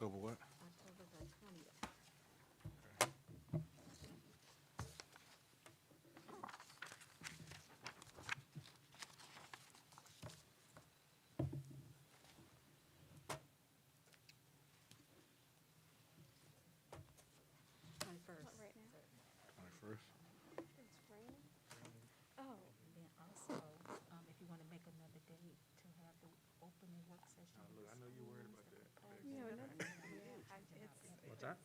October what? October the 20th. What, right now? 21st? It's raining? Oh, And then also, if you want to make another date to have the opening work session. Look, I know you're worried about that. yeah, it's, What's that?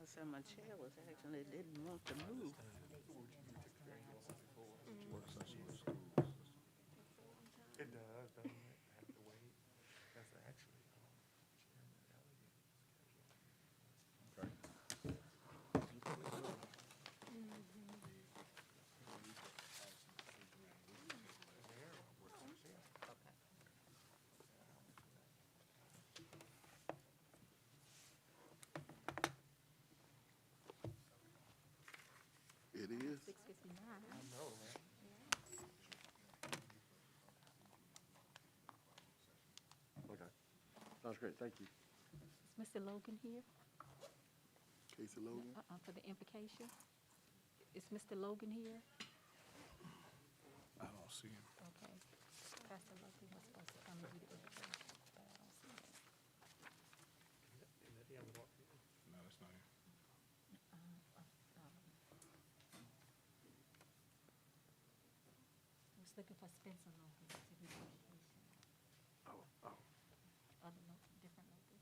I said my chair was actually didn't want to move. Work session with schools. takes a long time. It does, doesn't it? Have to wait. That's actually, Chairman Elliott. Okay. It is. 6:59. No, man. Okay. Sounds great. Thank you. Is Mr. Logan here? Casey Logan. For the invocation? Is Mr. Logan here? I don't see him. Okay. Pastor Logan was supposed to come and do the invocation, but I don't see him. No, that's not him. I was looking for Spencer Logan to do the invocation. Oh. Other Logan, different Logan.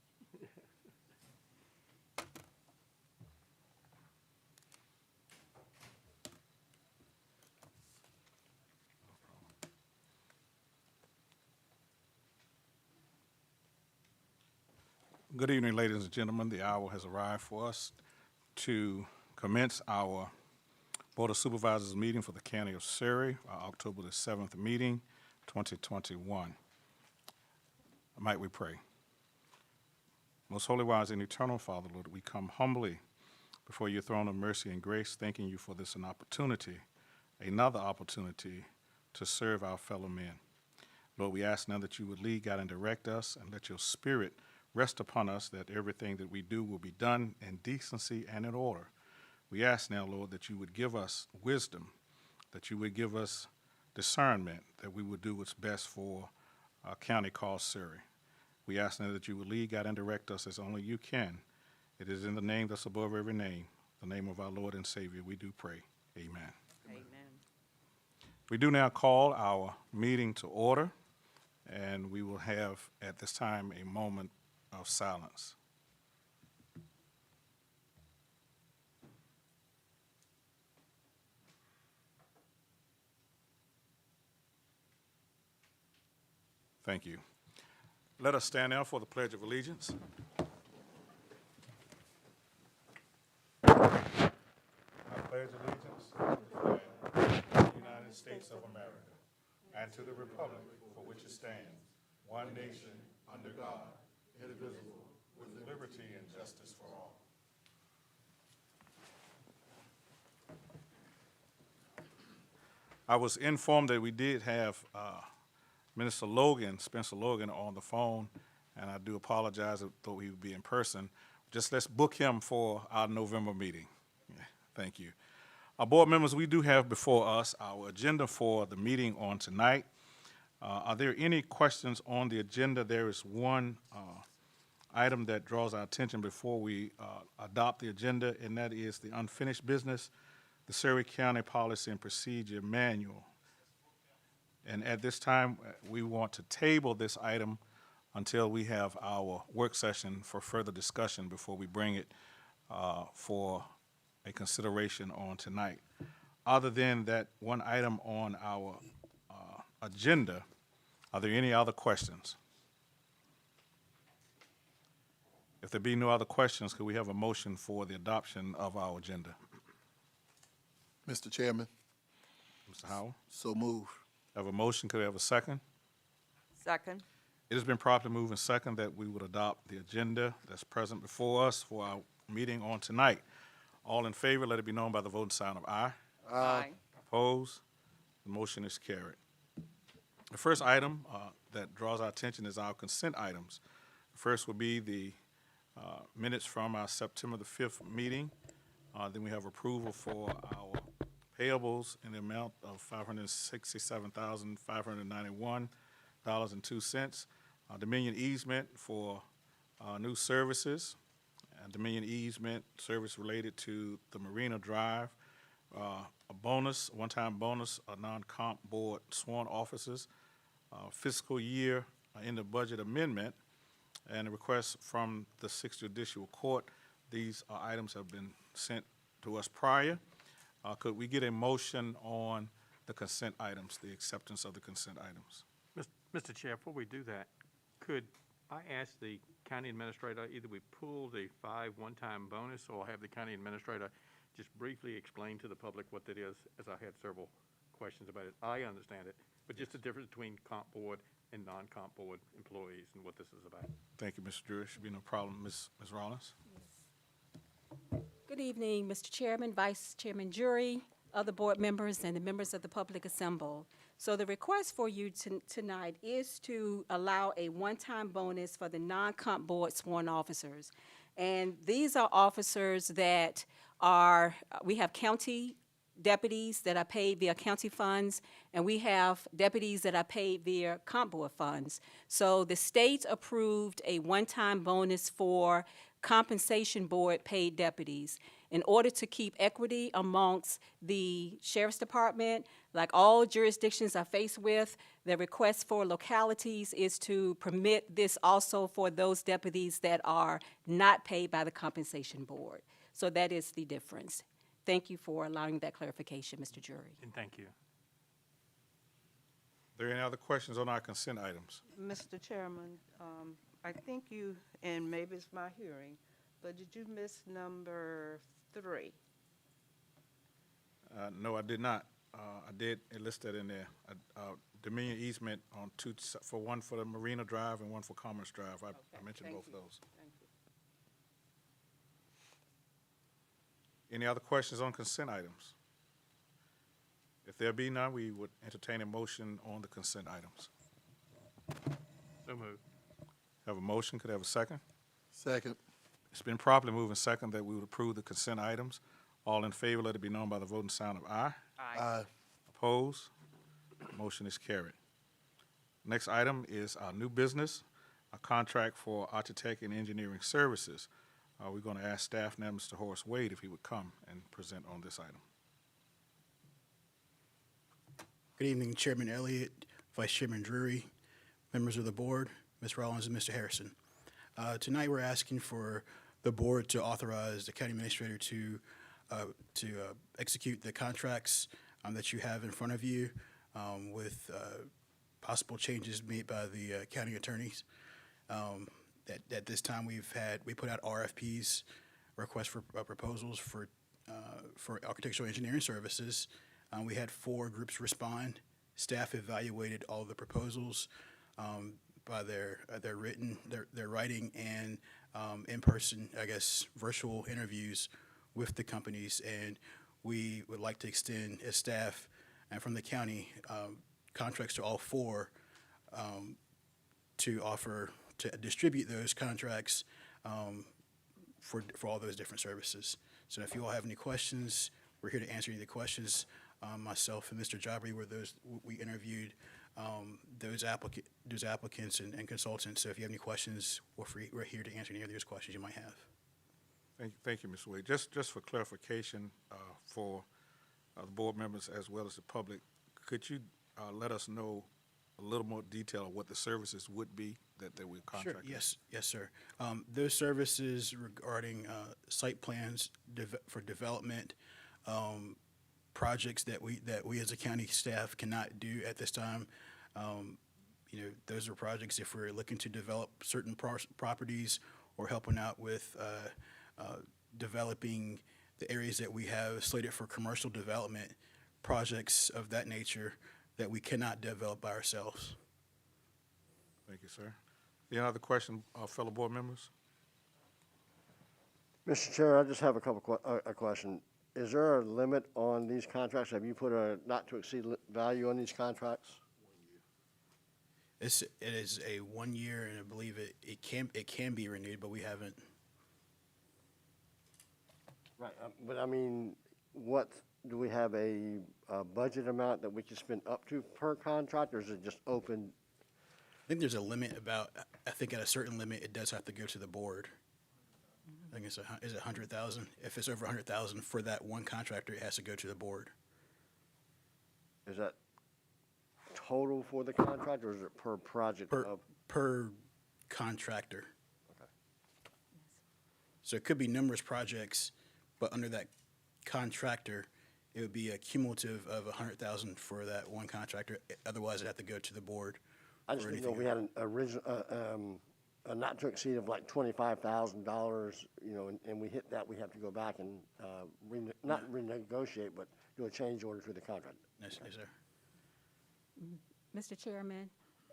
Good evening, ladies and gentlemen. The hour has arrived for us to commence our Board of Supervisors meeting for the County of Surrey, our October the 7th meeting, 2021. Might we pray? Most holy, wise, and eternal Father, Lord, we come humbly before your throne of mercy and grace, thanking you for this another opportunity to serve our fellow men. Lord, we ask now that you would lead, guide, and direct us, and let your spirit rest upon us, that everything that we do will be done in decency and in order. We ask now, Lord, that you would give us wisdom, that you would give us discernment, that we would do what's best for a county called Surrey. We ask now that you would lead, guide, and direct us as only you can. It is in the name that's above every name, the name of our Lord and Savior, we do pray. Amen. Amen. We do now call our meeting to order, and we will have at this time a moment of silence. Thank you. Let us stand now for the Pledge of Allegiance. I pledge allegiance to the flag of the United States of America and to the republic for which it stands, one nation, under God, indivisible, with liberty and justice for all. I was informed that we did have Spencer Logan, on the phone, and I do apologize, though he would be in person. Just let's book him for our November meeting. Yeah, thank you. Our board members, we do have before us our agenda for the meeting on tonight. Are there any questions on the agenda? There is one item that draws our attention before we adopt the agenda, and that is the unfinished business, the Surrey County Policy and Procedure Manual. And at this time, we want to table this item until we have our work session for further discussion before we bring it for a consideration on tonight. Other than that one item on our agenda, are there any other questions? If there be no other questions, could we have a motion for the adoption of our agenda? Mr. Chairman, Mr. Howell? so moved. Have a motion, could I have a second? Second. It has been properly moved and second that we would adopt the agenda that's present before us for our meeting on tonight. All in favor, let it be known by the voting sign of aye. Aye. Opposed? The motion is carried. The first item that draws our attention is our consent items. The first will be the Minutes from our September the 5th meeting. Then we have approval for our payables in the amount of $567,591.02. Dominion easement for new services, Dominion easement service related to the Marina Drive, a bonus, one-time bonus, a non-comp board sworn officers, fiscal year in the budget amendment, and a request from the Sixth Judicial Court. These items have been sent to us prior. Could we get a motion on the consent items, the acceptance of the consent items? Mr. Chair, before we do that, could I ask the county administrator, either we pull the 5 one-time bonus or have the county administrator just briefly explain to the public what that is, as I had several questions about it. I understand it, but just the difference between comp board and non-comp board employees and what this is about. Thank you, Mr. Drury. Should be no problem. Ms. Rollins? Good evening, Mr. Chairman, Vice Chairman Jury, other board members, and the members of the public assembled. So the request for you tonight is to allow a one-time bonus for the non-comp board sworn officers. And these are officers that are, we have county deputies that are paid via county funds, and we have deputies that are paid via comp board funds. So the state approved a one-time bonus for compensation board paid deputies. In order to keep equity amongst the sheriff's department, like all jurisdictions are faced with, the request for localities is to permit this also for those deputies that are not paid by the compensation board. So that is the difference. Thank you for allowing that clarification, Mr. Jury. And thank you. Are there any other questions on our consent items? Mr. Chairman, I think you, and maybe it's my hearing, but did you miss number 3? No, I did not. I did enlist that in there. Dominion easement on for one for the Marina Drive and one for Commerce Drive. I mentioned thank both you. of those. Thank you. Any other questions on consent items? If there be none, we would entertain a motion on the consent items. So moved. Have a motion, could I have a second? Second. It's been properly moved and second that we would approve the consent items. All in favor, let it be known by the voting sign of aye. Aye. Opposed? Motion is carried. Next item is our new business, a contract for architect and engineering services. We're going to ask staff now, Mr. Horace Wade, if he would come and present on this item. Good evening, Chairman Elliott, Vice Chairman Drury, members of the board, Ms. Rollins and Mr. Harrison. Tonight, we're asking for the board to authorize the county administrator to execute the contracts that you have in front of you with possible changes made by the county attorneys. At this time, we put out RFPs, requests for proposals for architectural engineering services. We had 4 groups respond. Staff evaluated all the proposals by their writing and in-person, I guess, virtual interviews with the companies. And we would like to extend as staff and from the county contracts to all 4 to offer to distribute those contracts for all those different services. So if you all have any questions, we're here to answer any of the questions. Myself and Mr. Jabri were those we interviewed those applicants and consultants. So if you have any questions, we're here to answer any of those questions you might have. Thank you, Mr. Wade. Just for clarification for the board members as well as the public, could you let us know a little more detail of what the services would be that we're contracting? Sure. Yes, sir. Those services regarding site plans for development, projects that we as a county staff cannot do at this time. Those are projects if we're looking to develop certain properties or helping out with developing the areas that we have slated for commercial development, projects of that nature that we cannot develop by ourselves. Thank you, sir. Any other question, fellow board members? Mr. Chair, I just have a question. Is there a limit on these contracts? Have you put a not to exceed value on these contracts? It is a 1 year, and I believe it can be renewed, but we haven't Right, but I mean, what, do we have a budget amount that we can spend up to per contract, or is it just open? I think there's a limit about, I think at a certain limit, it does have to go to the board. I think is it 100,000? If it's over 100,000 for that one contractor, it has to go to the board. Is that total for the contract, or is it per project Per, of? per contractor. Okay. So it could be numerous projects, but under that contractor, it would be a cumulative of 100,000 for that one contractor. Otherwise, it'd have to go to the board. I just for didn't know if anything we had an original, a not to exceed of like $25,000, you know, and we hit that, we have to go back and, not renegotiate, but do a change order to the contract. Yes, yes, sir. Mr. Chairman,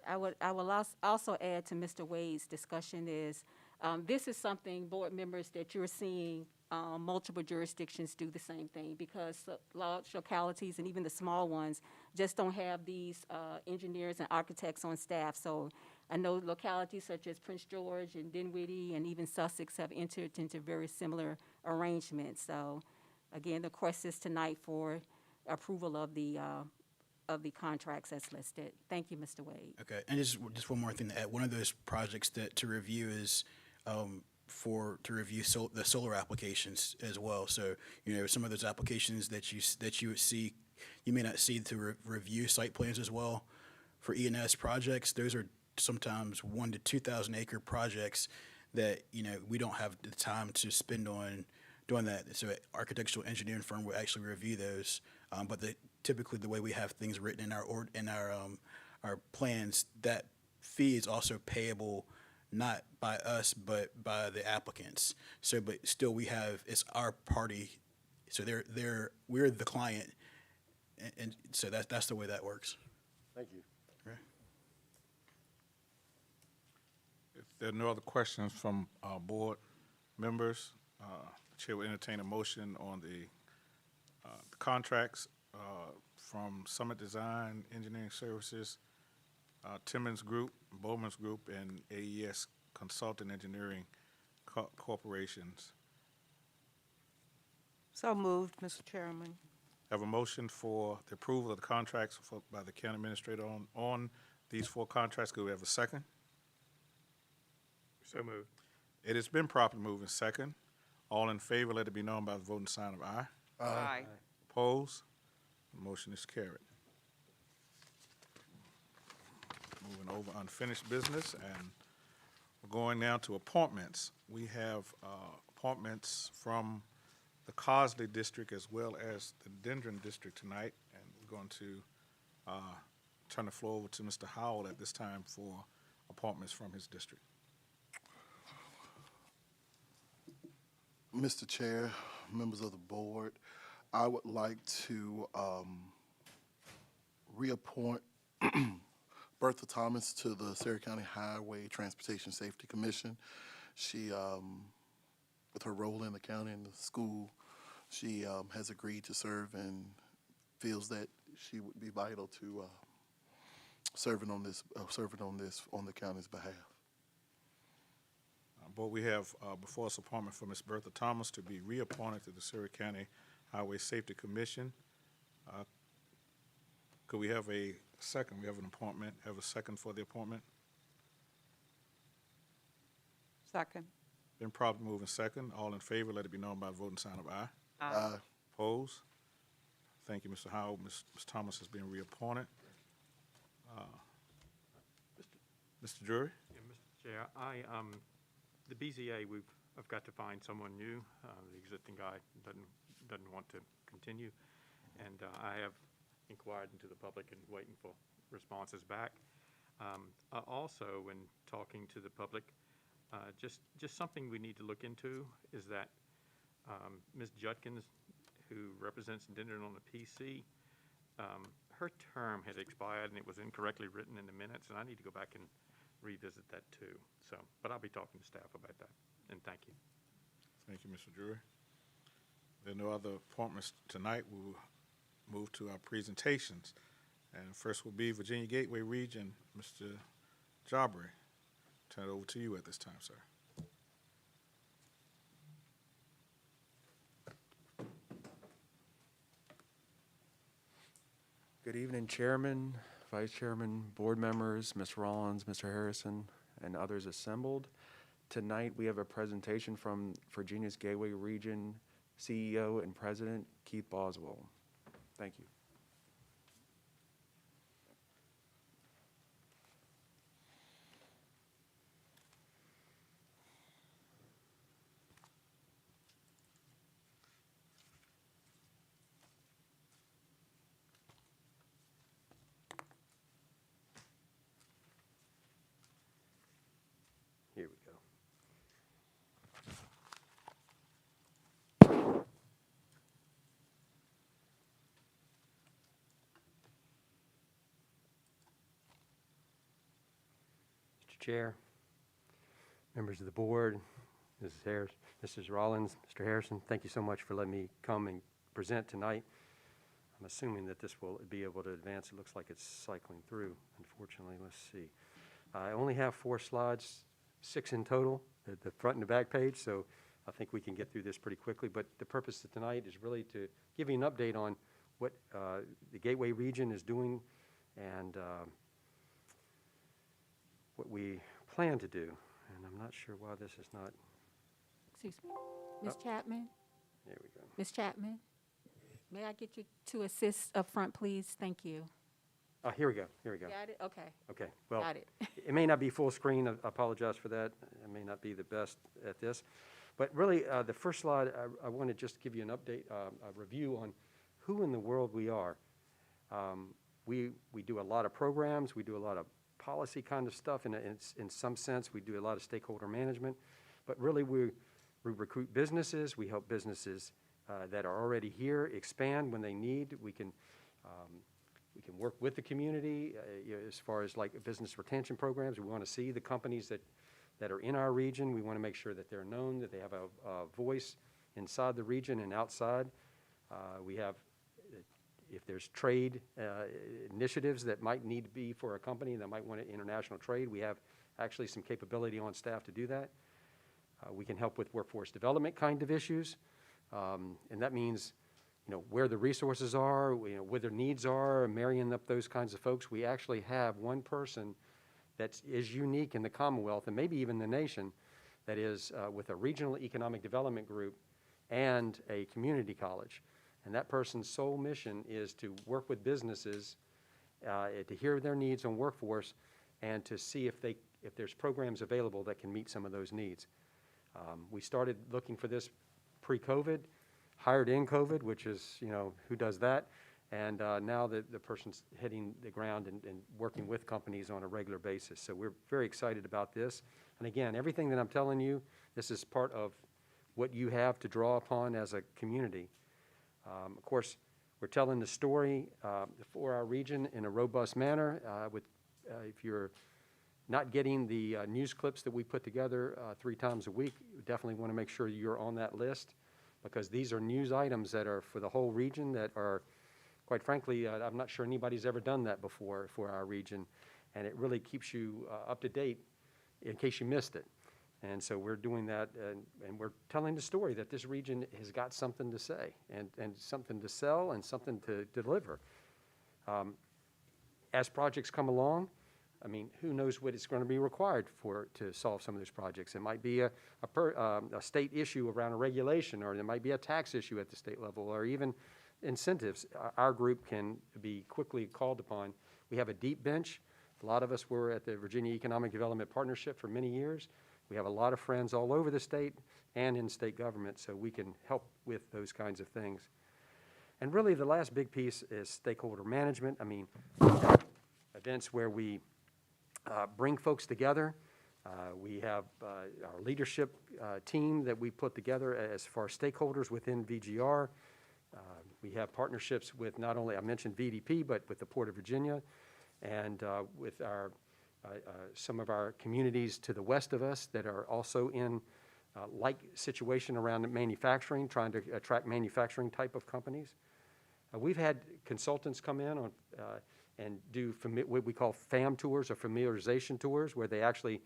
I will also add to Mr. Wade's discussion is, this is something, board members, that you're seeing multiple jurisdictions do the same thing, because large localities and even the small ones just don't have these engineers and architects on staff. So I know localities such as Prince George and Dinwiddie and even Sussex have entered into very similar arrangements. So again, the request is tonight for approval of the contracts as listed. Thank you, Mr. Wade. Okay, and just one more thing to add. One of those projects that to review is to review the solar applications as well. So, you know, some of those applications that you would see, you may not see to review site plans as well. For E&S projects, those are sometimes 1,000 to 2,000 acre projects that, you know, we don't have the time to spend on doing that. So an architectural engineering firm will actually review those. But typically the way we have things written in our plans, that fee is also payable not by us, but by the applicants. So, but still it's our party. So we're the client. And so that's the way that works. Thank you. Okay. If there are no other questions from our board members, the chair will entertain a motion on the contracts from Summit Design Engineering Services, Timmons Group, Bowman's Group, and AES Consulting Engineering Corporations. So moved, Mr. Chairman. Have a motion for the approval of the contracts by the county administrator on these 4 contracts. Could we have a second? So moved. It has been properly moved in second. All in favor, let it be known by the voting sign of aye. Aye. Opposed? The motion is carried. Moving over unfinished business, and we're going now to appointments. We have appointments from the Cosley District as well as the Dendron District tonight, and we're going to turn the floor over to Mr. Howell at this time for appointments from his district. Mr. Chair, members of the board, I would like to reappoint Bertha Thomas to the Surrey County Highway Transportation Safety Commission. She, with her role in the county and the school, she has agreed to serve and feels that she would be vital to serving on the county's behalf. Board, we have before us appointment for Ms. Bertha Thomas to be reappointed to the Surrey County Highway Safety Commission. Could we have a second? We have an appointment. Have a second for the appointment? Second. Been properly moved in second. All in favor, let it be known by the voting sign of aye. Aye. Opposed? Thank you, Mr. Howell. Ms. Thomas has been reappointed. Mr. Drury? Yeah, Mr. Chair, the BZA, I've got to find someone new. The existing guy doesn't want to continue, and I have inquired into the public and waiting for responses back. Also, when talking to the public, just something we need to look into is that Ms. Judkins, who represents Dendron on the PC, her term had expired and it was incorrectly written in the minutes, and I need to go back and revisit that too. So, but I'll be talking to staff about that, and thank you. Thank you, Mr. Drury. There are no other appointments tonight. We will move to our presentations. And first will be Virginia Gateway Region, Mr. Jabri. Turn it over to you at this time, sir. Good evening, Chairman, Vice Chairman, board members, Ms. Rollins, Mr. Harrison, and others assembled. Tonight, we have a presentation from Virginia's Gateway Region CEO and President, Keith Boswell. Thank you. Here we go. Mr. Chair, members of the board, Mrs. Harris, Mrs. Rollins, Mr. Harrison, thank you so much for letting me come and present tonight. I'm assuming that this will be able to advance. It looks like it's cycling through, unfortunately. Let's see. I only have 4 slides, 6 in total, the front and the back page, so I think we can get through this pretty quickly. But the purpose of tonight is really to give you an update on what the Gateway region is doing and what we plan to do. And I'm not sure why this is not, Excuse me. Ms. Chapman? there we go. Ms. Chapman? May I get you to assist up front, please? Thank you. Here we go, here we go. Got it? Okay, Okay, well, got it. it may not be full screen. I apologize for that. I may not be the best at this. But really, the first slide, I want to just give you an update, a review on who in the world we are. We do a lot of programs. We do a lot of policy kind of stuff. In some sense, we do a lot of stakeholder management. But really, we recruit businesses. We help businesses that are already here expand when they need. We can work with the community as far as like business retention programs. We want to see the companies that are in our region. We want to make sure that they're known, that they have a voice inside the region and outside. We have, if there's trade initiatives that might need to be for a company that might want international trade, we have actually some capability on staff to do that. We can help with workforce development kind of issues. And that means, where the resources are, where their needs are, marrying up those kinds of folks. We actually have one person that is unique in the Commonwealth and maybe even the nation that is with a regional economic development group and a community college. And that person's sole mission is to work with businesses, to hear their needs on workforce, and to see if there's programs available that can meet some of those needs. We started looking for this pre-COVID, hired in COVID, which is, who does that? And now the person's hitting the ground and working with companies on a regular basis. So we're very excited about this. And again, everything that I'm telling you, this is part of what you have to draw upon as a community. Of course, we're telling the story for our region in a robust manner. If you're not getting the news clips that we put together 3 times a week, you definitely want to make sure you're on that list, because these are news items that are for the whole region that are, quite frankly, I'm not sure anybody's ever done that before for our region, and it really keeps you up to date in case you missed it. And so we're doing that, and we're telling the story that this region has got something to say and something to sell and something to deliver. As projects come along, I mean, who knows what it's going to be required to solve some of those projects. It might be a state issue around a regulation, or there might be a tax issue at the state level, or even incentives. Our group can be quickly called upon. We have a deep bench. A lot of us were at the Virginia Economic Development Partnership for many years. We have a lot of friends all over the state and in state government, so we can help with those kinds of things. And really, the last big piece is stakeholder management. I mean, events where we bring folks together. We have our leadership team that we put together as far as stakeholders within VGR. We have partnerships with not only, I mentioned VDP, but with the Port of Virginia and with our some of our communities to the west of us that are also in like situation around manufacturing, trying to attract manufacturing type of companies. We've had consultants come in on and do what we call FAM tours, or familiarization tours, where they actually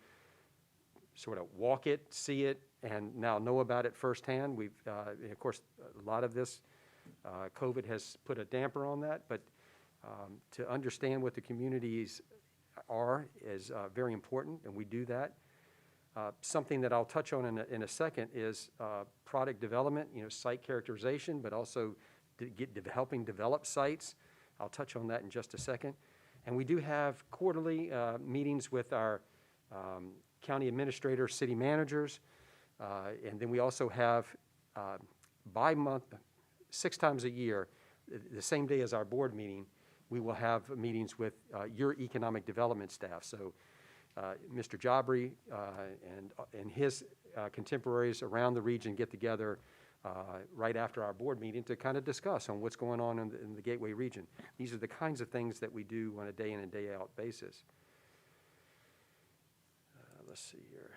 sort of walk it, see it, and now know about it firsthand. We've, of course, a lot of this COVID has put a damper on that, but to understand what the communities are is very important, and we do that. Something that I'll touch on in a second is product development, site characterization, but also helping develop sites. I'll touch on that in just a second. And we do have quarterly meetings with our county administrators, city managers, and then we also have bi-month, 6 times a year, the same day as our board meeting, we will have meetings with your economic development staff. So Mr. Jabri and his contemporaries around the region get together right after our board meeting to kind of discuss on what's going on in the Gateway region. These are the kinds of things that we do on a day in and day out basis. Let's see here.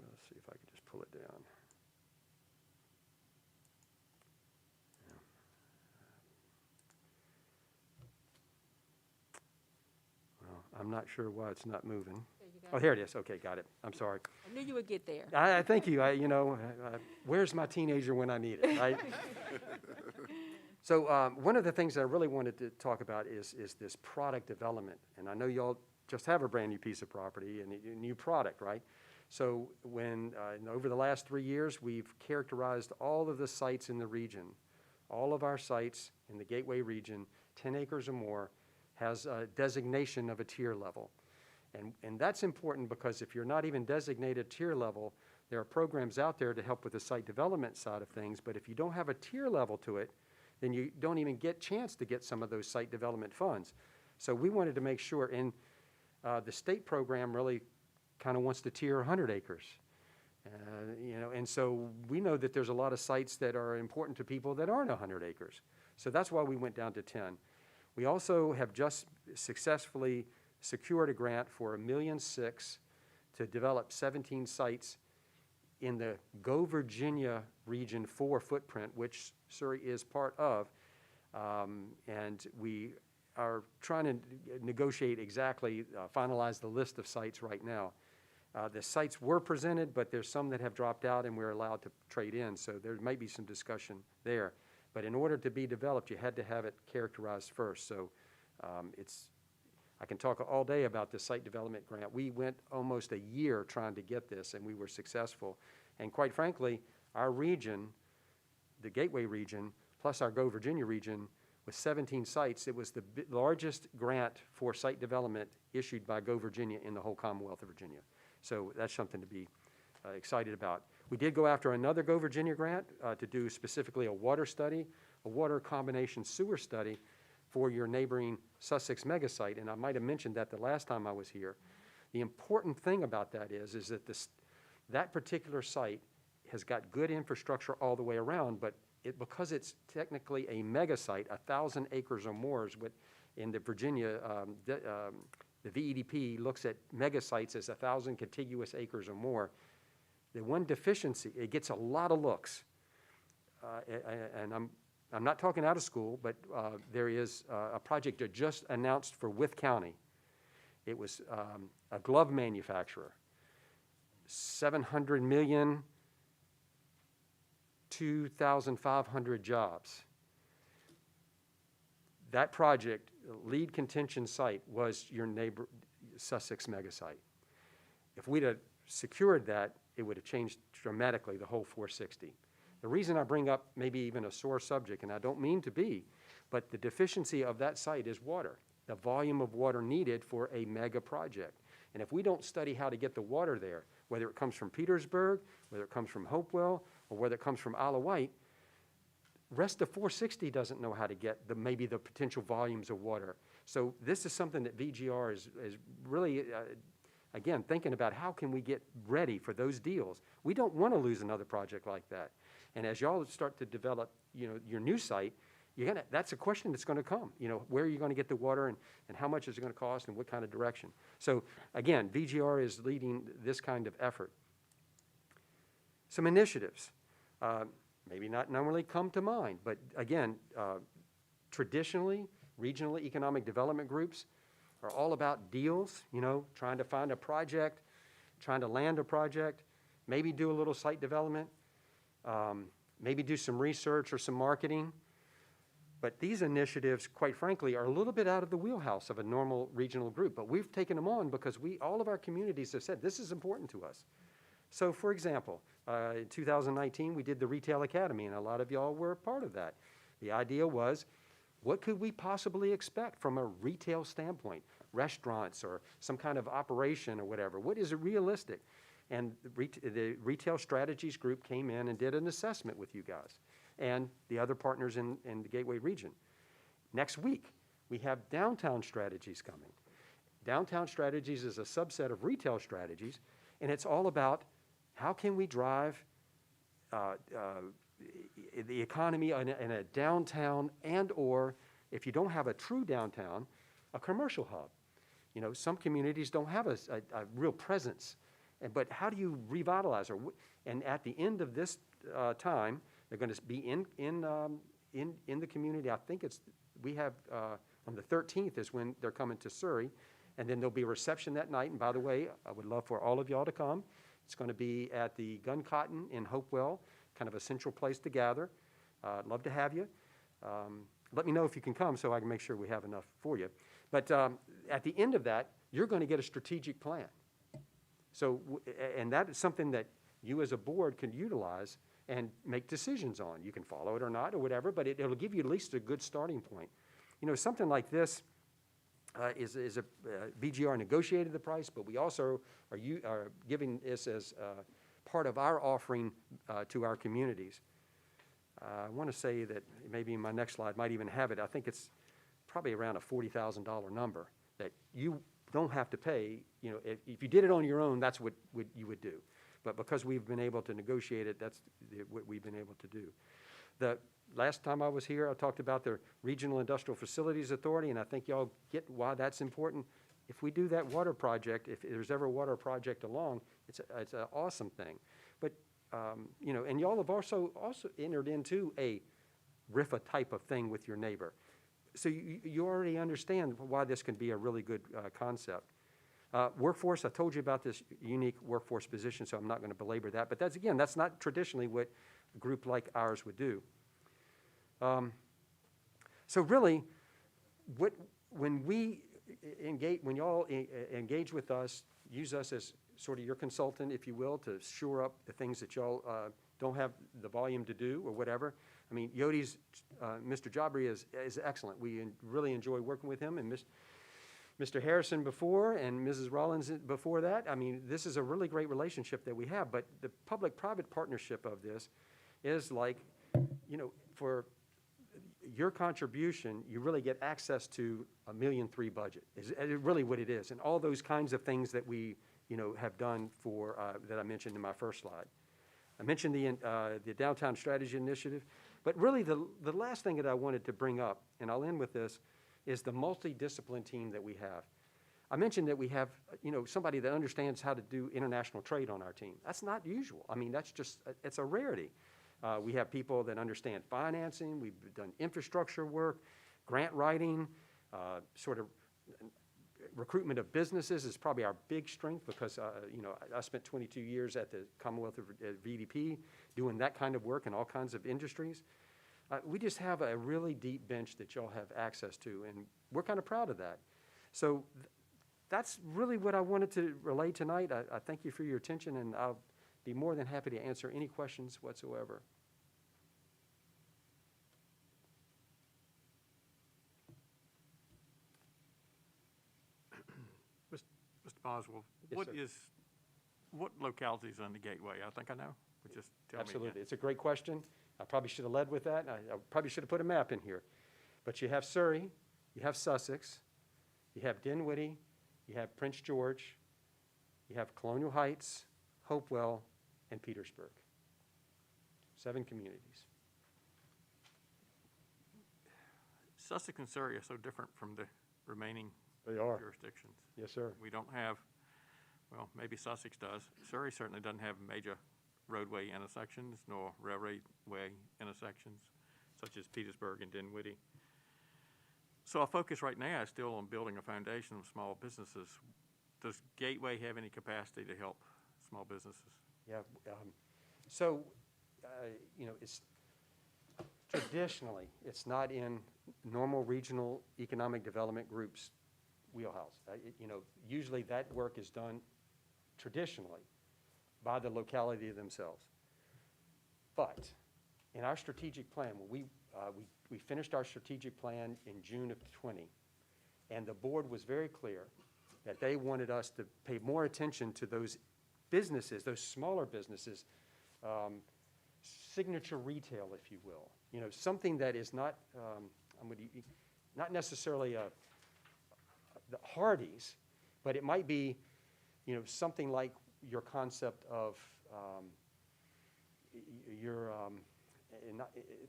Let's see if I can just pull it down. I'm not sure why it's not moving. Oh, here it is. Okay, got it. I'm sorry. I knew you would get there. I thank you. Where's my teenager when I need it, right? So one of the things I really wanted to talk about is this product development. And I know y'all just have a brand new piece of property and a new product, right? So when over the last 3 years, we've characterized all of the sites in the region. All of our sites in the Gateway region, 10 acres or more, has a designation of a tier level. And that's important because if you're not even designated tier level, there are programs out there to help with the site development side of things, but if you don't have a tier level to it, then you don't even get chance to get some of those site development funds. So we wanted to make sure, and the state program really kind of wants to tier 100 acres. And so we know that there's a lot of sites that are important to people that aren't 100 acres. So that's why we went down to 10. We also have just successfully secured a grant for $1.6 million to develop 17 sites in the Go Virginia Region 4 footprint, which Surrey is part of. And we are trying to negotiate exactly, finalize the list of sites right now. The sites were presented, but there's some that have dropped out and we're allowed to trade in, so there might be some discussion there. But in order to be developed, you had to have it characterized first. So I can talk all day about the site development grant. We went almost a year trying to get this, and we were successful. And quite frankly, our region, the Gateway region, plus our Go Virginia region, with 17 sites, it was the largest grant for site development issued by Go Virginia in the whole Commonwealth of Virginia. So that's something to be excited about. We did go after another Go Virginia grant to do specifically a water study, a water combination sewer study for your neighboring Sussex mega site, and I might have mentioned that the last time I was here. The important thing about that is that that particular site has got good infrastructure all the way around, but because it's technically a mega site, 1,000 acres or more is what in the Virginia, the VEDP looks at mega sites as 1,000 contiguous acres or more. The one deficiency, it gets a lot of looks, and I'm not talking out of school, but there is a project that just announced for Wythe County. It was a glove manufacturer, 700 million, 2,500 jobs. That project, lead contention site, was your neighbor Sussex mega site. If we'd have secured that, it would have changed dramatically the whole 460. The reason I bring up maybe even a sore subject, and I don't mean to be, but the deficiency of that site is water, the volume of water needed for a mega project. And if we don't study how to get the water there, whether it comes from Petersburg, whether it comes from Hopewell, or whether it comes from Isle of Wight, rest of 460 doesn't know how to get maybe the potential volumes of water. So this is something that VGR is really, again, thinking about how can we get ready for those deals. We don't want to lose another project like that. And as y'all start to develop, your new site, that's a question that's going to come. Where are you going to get the water and how much is it going to cost and what kind of direction? So again, VGR is leading this kind of effort. Some initiatives, maybe not normally come to mind, but again, traditionally, regional economic development groups are all about deals, trying to find a project, trying to land a project, maybe do a little site development, maybe do some research or some marketing. But these initiatives, quite frankly, are a little bit out of the wheelhouse of a normal regional group. But we've taken them on because all of our communities have said, this is important to us. So, for example, in 2019, we did the Retail Academy, and a lot of y'all were a part of that. The idea was, what could we possibly expect from a retail standpoint? Restaurants or some kind of operation or whatever. What is realistic? And the Retail Strategies group came in and did an assessment with you guys and the other partners in the Gateway region. Next week, we have Downtown Strategies coming. Downtown Strategies is a subset of Retail Strategies, and it's all about how can we drive the economy in a downtown, and or if you don't have a true downtown, a commercial hub. You know, some communities don't have a real presence, but how do you revitalize? And at the end of this time, they're going to be in the community. I think we have on the 13th is when they're coming to Surrey, and then there'll be a reception that night. And by the way, I would love for all of y'all to come. It's going to be at the Gun Cotton in Hopewell, kind of a central place to gather. I'd love to have you. Let me know if you can come so I can make sure we have enough for you. But at the end of that, you're going to get a strategic plan. So, and that is something that you as a board can utilize and make decisions on. You can follow it or not or whatever, but it'll give you at least a good starting point. You know, something like this is a BGR negotiated the price, but we also are giving this as part of our offering to our communities. I want to say that maybe my next slide might even have it. I think it's probably around a $40,000 number that you don't have to pay. You know, if you did it on your own, that's what you would do. But because we've been able to negotiate it, that's what we've been able to do. The last time I was here, I talked about the Regional Industrial Facilities Authority, and I think y'all get why that's important. If we do that water project, if there's ever a water project along, it's an awesome thing. But, you know, and y'all have also entered into a RIFA type of thing with your neighbor. So you already understand why this can be a really good concept. Workforce, I told you about this unique workforce position, so I'm not going to belabor that. But that's not traditionally what a group like ours would do. So really, when y'all engage with us, use us as sort of your consultant, if you will, to shore up the things that y'all don't have the volume to do or whatever. I mean, Yoti's, Mr. Jabri is excellent. We really enjoy working with him, and Mr. Harrison before and Mrs. Rollins before that. I mean, this is a really great relationship that we have, but the public-private partnership of this is like, you know, for your contribution, you really get access to $1.3 million budget. Is really what it is, and all those kinds of things that we, you know, have done for that I mentioned in my first slide. I mentioned the Downtown Strategy Initiative, but really the last thing that I wanted to bring up, and I'll end with this, is the multidiscipline team that we have. I mentioned that we have, you know, somebody that understands how to do international trade on our team. That's not usual. I mean, that's just, it's a rarity. We have people that understand financing. We've done infrastructure work, grant writing, sort of recruitment of businesses is probably our big strength because, you know, I spent 22 years at the Commonwealth of VDP doing that kind of work in all kinds of industries. We just have a really deep bench that y'all have access to, and we're kind of proud of that. So that's really what I wanted to relay tonight. I thank you for your attention, and I'll be more than happy to answer any questions whatsoever. Mr. Boswell, Yes, sir. what localities on the Gateway? I think I know, but just tell me Absolutely. again. It's a great question. I probably should have led with that. I probably should have put a map in here. But you have Surrey, you have Sussex, you have Dinwiddie, you have Prince George, you have Colonial Heights, Hopewell, and Petersburg. 7 communities. Sussex and Surrey are so different from the remaining They are. jurisdictions. Yes, sir. We don't have, well, maybe Sussex does. Surrey certainly doesn't have major roadway intersections nor railway intersections, such as Petersburg and Dinwiddie. So our focus right now is still on building a foundation of small businesses. Does Gateway have any capacity to help small businesses? Yeah, so, you know, it's traditionally, it's not in normal regional economic development groups' wheelhouse. You know, usually that work is done traditionally by the locality themselves. But in our strategic plan, when we finished our strategic plan in June of '20, and the board was very clear that they wanted us to pay more attention to those businesses, those smaller businesses, signature retail, if you will. You know, something that is not, not necessarily the Hardee's, but it might be, you know, something like your concept of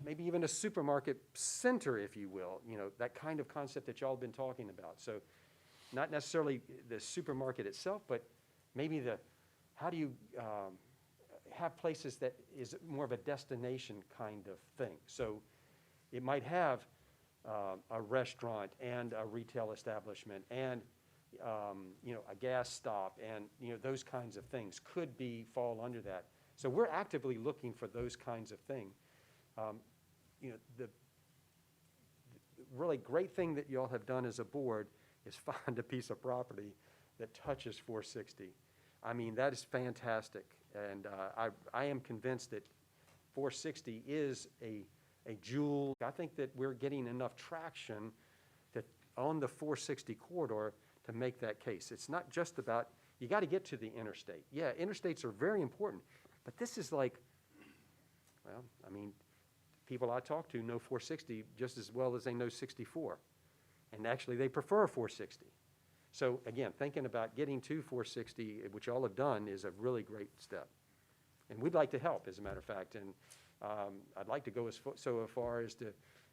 maybe even a supermarket center, if you will, you know, that kind of concept that y'all have been talking about. So not necessarily the supermarket itself, but maybe how do you have places that is more of a destination kind of thing. So it might have a restaurant and a retail establishment and, you know, a gas stop and, you know, those kinds of things could fall under that. So we're actively looking for those kinds of things. You know, the really great thing that y'all have done as a board is find a piece of property that touches 460. I mean, that is fantastic. And I am convinced that 460 is a jewel. I think that we're getting enough traction that on the 460 corridor to make that case. It's not just about, you got to get to the interstate. Yeah, interstates are very important, but this is like, well, I mean, people I talk to know 460 just as well as they know 64. And actually, they prefer 460. So again, thinking about getting to 460, which y'all have done, is a really great step. And we'd like to help, as a matter of fact. And I'd like to go so far as to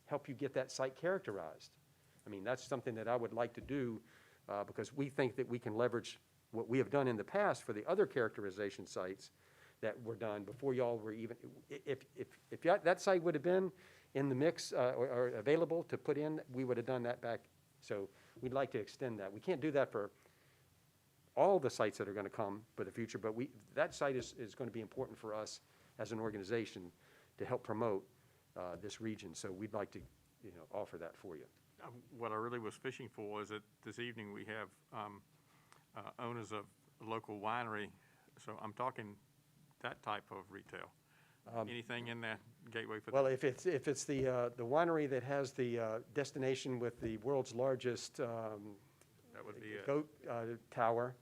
help you get that site characterized. I mean, that's something that I would like to do because we think that we can leverage what we have done in the past for the other characterization sites that were done before y'all were even, if that site would have been in the mix or available to put in, we would have done that back. So we'd like to extend that. We can't do that for all the sites that are going to come for the future, but that site is going to be important for us as an organization to help promote this region. So we'd like to, you know, offer that for you. What I really was fishing for is that this evening we have owners of a local winery, so I'm talking that type of retail. Anything in that gateway for Well, that? if it's the winery that has the destination with the world's largest That would be it. goat tower,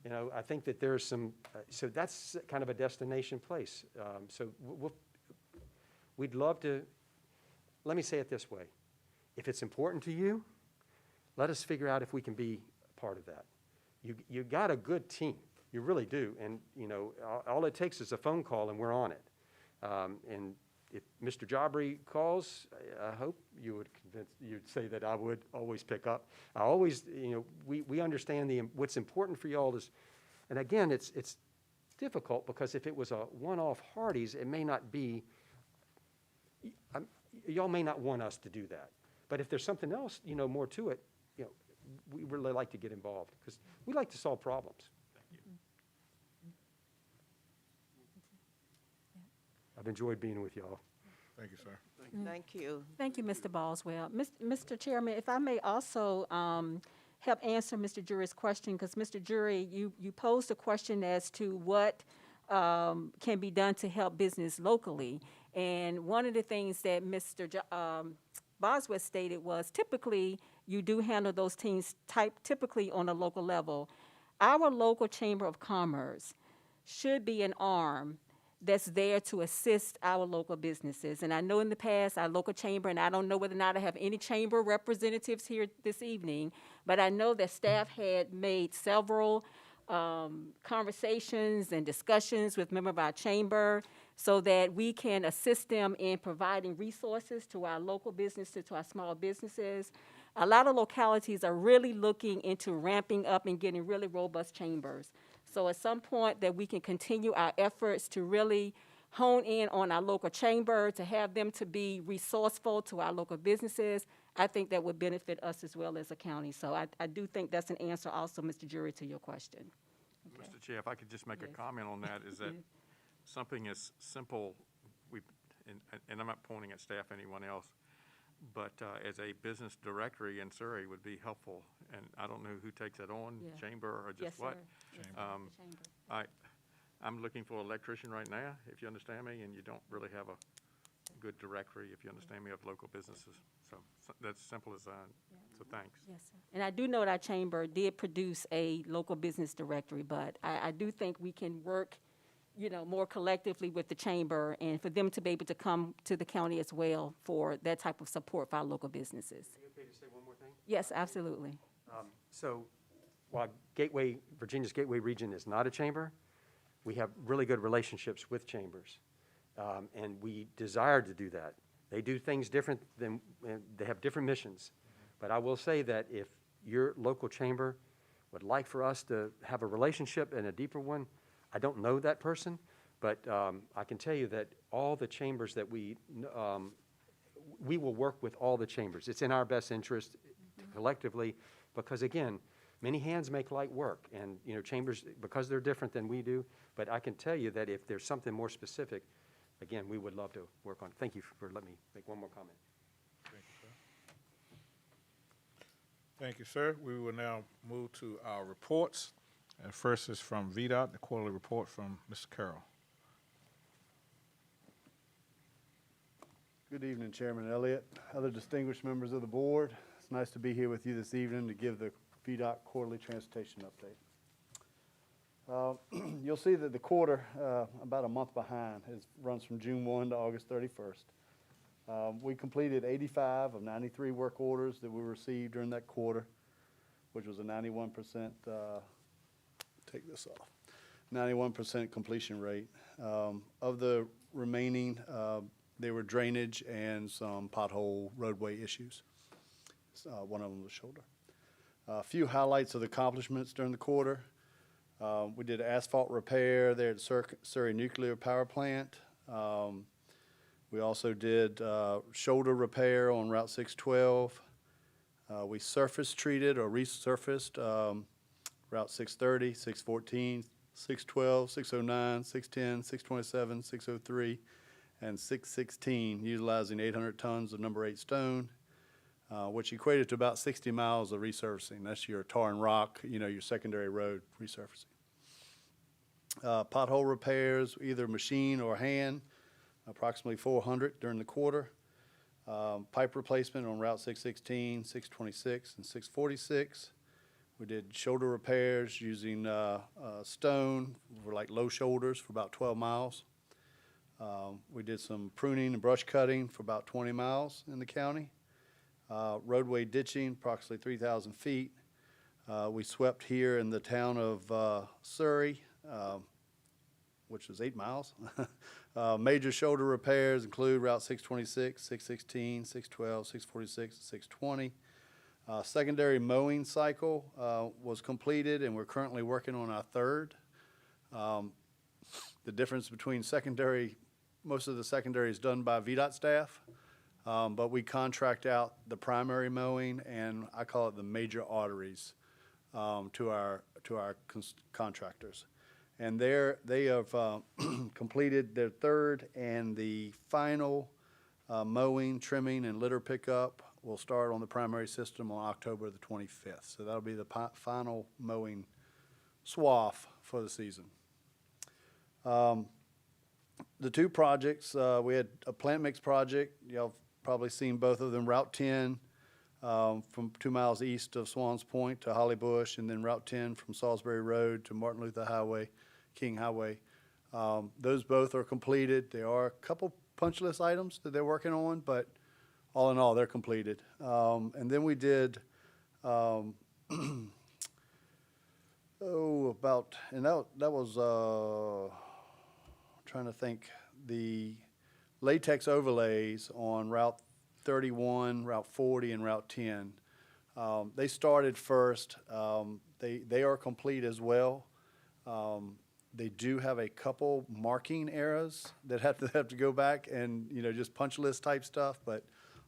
you know, I think that there's some, so that's kind of a destination place. So we'd love to, let me say it this way. If it's important to you, let us figure out if we can be part of that. You got a good team, you really do. And, you know, all it takes is a phone call and we're on it. And if Mr. Jabri calls, I hope you'd say that I would always pick up. I always, you know, we understand what's important for y'all is, and again, it's difficult because if it was a one-off Hardee's, it may not be, y'all may not want us to do that. But if there's something else, you know, more to it, you know, we really like to get involved because we like to solve problems. I've enjoyed being with y'all. Thank you, sir. Thank you. Thank you, Mr. Boswell. Mr. Chairman, if I may also help answer Mr. Jury's question, because Mr. Jury, you posed a question as to what can be done to help business locally. And one of the things that Mr. Boswell stated was typically you do handle those things typically on a local level. Our local Chamber of Commerce should be an arm that's there to assist our local businesses. And I know in the past, our local chamber, and I don't know whether or not I have any chamber representatives here this evening, but I know that staff had made several conversations and discussions with members of our chamber so that we can assist them in providing resources to our local businesses, to our small businesses. A lot of localities are really looking into ramping up and getting really robust chambers. So at some point that we can continue our efforts to really hone in on our local chamber, to have them to be resourceful to our local businesses, I think that would benefit us as well as a county. So I do think that's an answer also, Mr. Jury, to your question. Mr. Chair, if I could just make a comment on that, is that something as simple, and I'm not pointing at staff, anyone else, but as a business directory in Surrey would be helpful. And I don't know who takes it on, Yeah. chamber or Yes, just what. sir. Yes, sir. Um, The chamber. I'm looking for an electrician right now, if you understand me, and you don't really have a good directory, if you understand me, of local businesses. So that's simple as that. So thanks. Yes, sir. And I do know that our chamber did produce a local business directory, but I do think we can work, more collectively with the chamber and for them to be able to come to the county as well for that type of support for our local businesses. Are you okay to say one more thing? Yes, absolutely. So while Virginia's Gateway region is not a chamber, we have really good relationships with chambers. And we desire to do that. They do things different they have different missions. But I will say that if your local chamber would like for us to have a relationship and a deeper one, I don't know that person, but I can tell you that all the chambers that we will work with all the chambers. It's in our best interest collectively, because again, many hands make light work, and chambers, because they're different than we do, but I can tell you that if there's something more specific, again, we would love to work on it. Thank you for letting me make one more comment. Thank you, sir. We will now move to our reports. And first is from VDOT, the quarterly report from Mr. Carroll. Good evening, Chairman Elliott, other distinguished members of the board. It's nice to be here with you this evening to give the VDOT quarterly transportation update. You'll see that the quarter, about a month behind, runs from June 1 to August 31st. We completed 85 of 93 work orders that we received during that quarter, which was a 91%, take this off, 91% completion rate. Of the remaining, there were drainage and some pothole roadway issues. One of them was shoulder. A few highlights of the accomplishments during the quarter. We did asphalt repair there at Surrey Nuclear Power Plant. We also did shoulder repair on Route 612. We surface treated or resurfaced Route 630, 614, 612, 609, 610, 627, 603, and 616, utilizing 800 tons of number 8 stone, which equated to about 60 miles of resurfacing. That's your tar and rock, your secondary road resurfacing. Pothole repairs, either machine or hand, approximately 400 during the quarter. Pipe replacement on Route 616, 626, and 646. We did shoulder repairs using stone for like low shoulders for about 12 miles. We did some pruning and brush cutting for about 20 miles in the county. Roadway ditching, approximately 3,000 feet. We swept here in the town of Surrey, which was 8 miles. Major shoulder repairs include Route 626, 616, 612, 646, and 620. Secondary mowing cycle was completed, and we're currently working on our third. The difference between most of the secondary is done by VDOT staff, but we contract out the primary mowing, and I call it the major arteries, to our contractors. And they have completed their third, and the final mowing, trimming, and litter pickup will start on the primary system on October the 25th. So that'll be the final mowing swath for the season. The two projects, we had a plant mix project. Y'all have probably seen both of them. Route 10 from 2 miles east of Swans Point to Holly Bush, and then Route 10 from Salisbury Road to Martin Luther Highway, King Highway. Those both are completed. There are a couple punch list items that they're working on, but all in all, they're completed. And then we did, that was, trying to think, the latex overlays on Route 31, Route 40, and Route 10. They started first. They are complete as well. They do have a couple marking errors that have to go back and, just punch list type stuff, but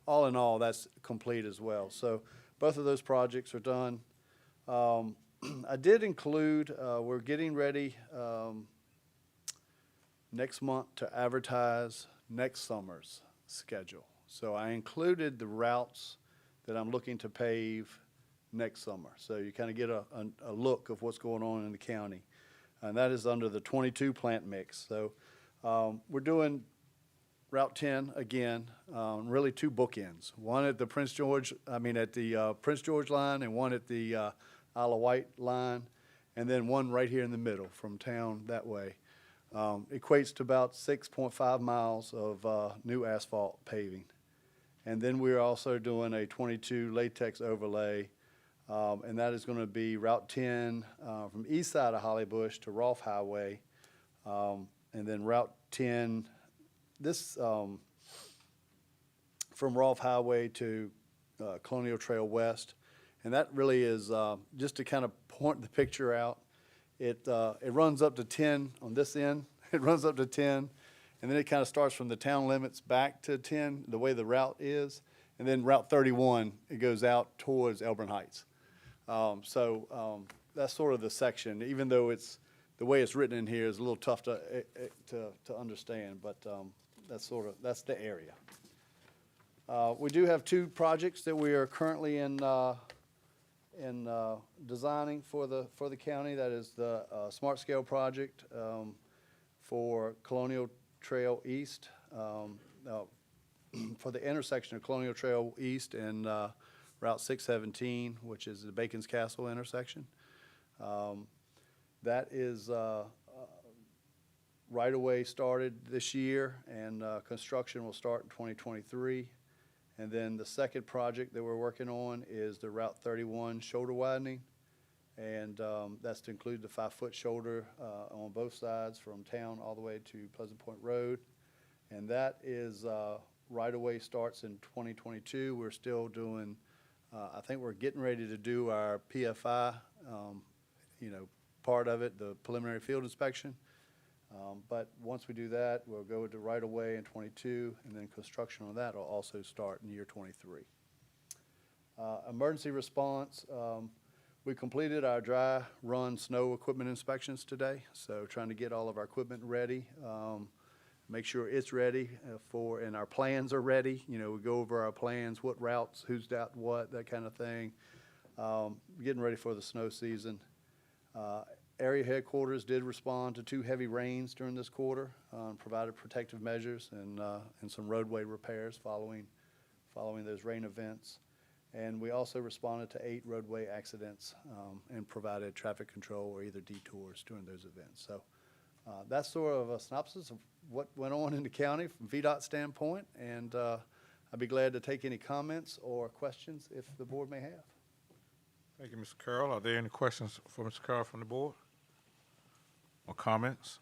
all in all, that's complete as well. So both of those projects are done. I did include, we're getting ready, next month to advertise next summer's schedule. So I included the routes that I'm looking to pave next summer. So you kind of get a look of what's going on in the county. And that is under the 22 plant mix. So we're doing Route 10 again, really two bookends. One at the Prince George line and one at the Isle of Wight line, and then one right here in the middle from town that way. Equates to about 6.5 miles of new asphalt paving. And then we're also doing a 22 latex overlay, and that is going to be Route 10 from east side of Holly Bush to Rolfe Highway, and then Route 10, from Rolfe Highway to Colonial Trail West. And that really is just to kind of point the picture out. It runs up to 10 on this end. It runs up to 10, and then it kind of starts from the town limits back to 10, the way the route is. And then Route 31, it goes out towards Elburn Heights. That's sort of the section, even though the way it's written in here is a little tough to understand, but that's the area. We do have two projects that we are currently in designing for the county. That is the Smart Scale project for Colonial Trail East, for the intersection of Colonial Trail East and Route 617, which is the Bacon's Castle intersection. That is right-of-way started this year, and construction will start in 2023. And then the second project that we're working on is the Route 31 shoulder widening, and that's to include the 5-foot shoulder on both sides from town all the way to Pleasant Point Road. And that is right-of-way starts in 2022. We're still doing, I think we're getting ready to do our PFI, part of it, the preliminary field inspection. But once we do that, we'll go to right-of-way in 22, and then construction on that will also start in year 23. Emergency response, we completed our dry run snow equipment inspections today, so trying to get all of our equipment ready, make sure it's ready and our plans are ready. We go over our plans, what routes, who's got what, that kind of thing. Getting ready for the snow season. Area headquarters did respond to 2 heavy rains during this quarter, provided protective measures and some roadway repairs following those rain events. And we also responded to 8 roadway accidents and provided traffic control or either detours during those events. So that's sort of a synopsis of what went on in the county from VDOT standpoint, and I'd be glad to take any comments or questions if the board may have. Thank you, Mr. Carroll. Are there any questions for Mr. Carroll from the board? Or comments?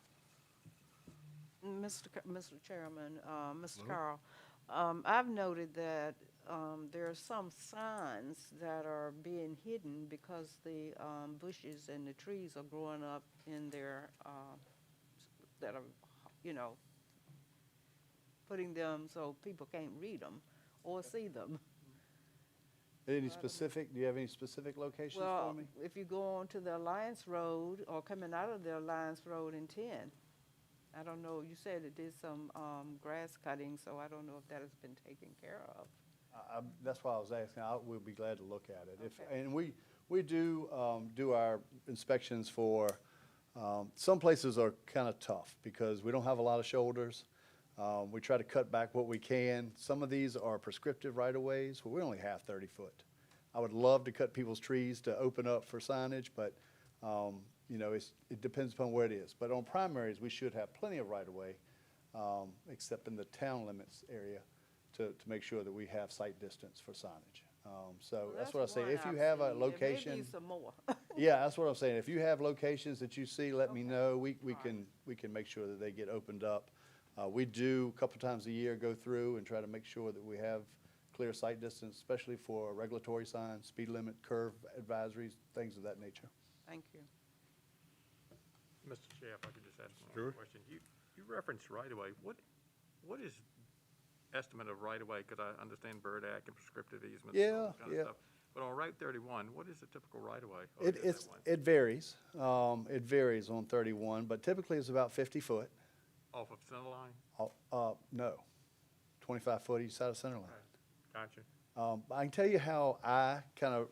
Mr. Chairman, Mr. Carroll, I've noted that there are some signs that are being hidden because the bushes and the trees are growing up in there that are, putting them so people can't read them or see them. Do you have any specific locations for me? Well, if you go on to the Alliance Road or coming out of the Alliance Road in 10, I don't know, you said it did some grass cutting, so I don't know if that has been taken care of. That's why I was asking. We'll be glad to look at it. Okay. And we do do our inspections for, some places are kind of tough because we don't have a lot of shoulders. We try to cut back what we can. Some of these are prescriptive right-of-ways, but we only have 30 foot. I would love to cut people's trees to open up for signage, but it depends upon where it is. But on primaries, we should have plenty of right-of-way, except in the town limits area, to make sure that we have sight distance for signage. So that's what I say. If you have a location, there may be some more. yeah, that's what I'm saying. If you have locations that you see, let me know. We can make sure that they get opened up. We do a couple times a year go through and try to make sure that we have clear sight distance, especially for regulatory signs, speed limit, curve advisories, things of that nature. Thank you. Mr. Chair, if I could just ask one Sure. more question. You referenced right-of-way. What is estimate of right-of-way? Because I understand Bird Act and prescriptive easements and all that kind of stuff. But on Route 31, what is the typical right-of-way? It varies. It varies on 31, but typically it's about 50 foot. off of center line? No, 25 foot each side of center line. Gotcha. I can tell you how I kind of,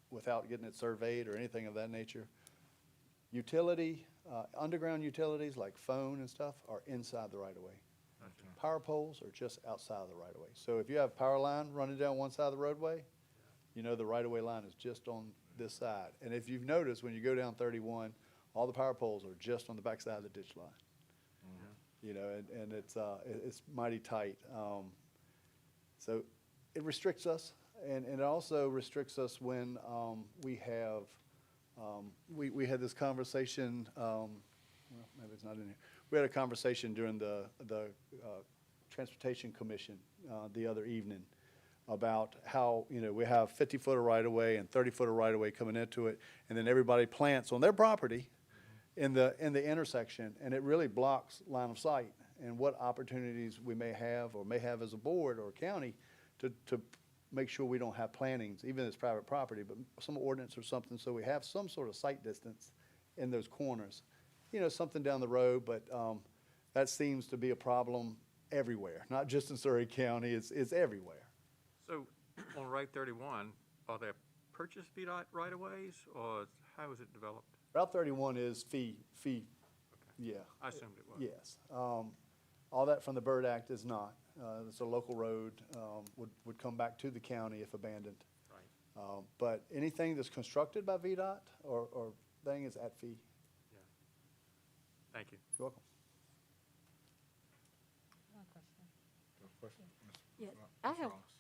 without getting it surveyed or anything of that nature, underground utilities like phone and stuff are inside the right of way. Power poles are just outside of the right of way. So if you have power line running down one side of the roadway, you know the right of way line is just on this side. And if you've noticed, when you go down 31, all the power poles are just on the back side of the ditch line. You know, and it's mighty tight. So it restricts us, and it also restricts us when we have, we had this conversation, well, maybe it's not in here. We had a conversation during the Transportation Commission the other evening about how, you know, we have 50-foot of right-of-way and 30-foot of right-of-way coming into it, and then everybody plants on their property in the intersection, and it really blocks line of sight and what opportunities we may have as a board or a county to make sure we don't have plantings, even if it's private property, but some ordinance or something, so we have some sort of sight distance in those corners. You know, something down the road, but that seems to be a problem everywhere, not just in Surrey County, it's everywhere. So on Route 31, are there purchased VDOT right-of-ways, or how is it developed? Route 31 is fee, yeah. I assumed it was. Yes. All that from the Byrd Act is not. It's a local road, would come back to the county if abandoned. Right. But anything that's constructed by VDOT or thing is at fee. Yeah. Thank you. You're welcome. Yes,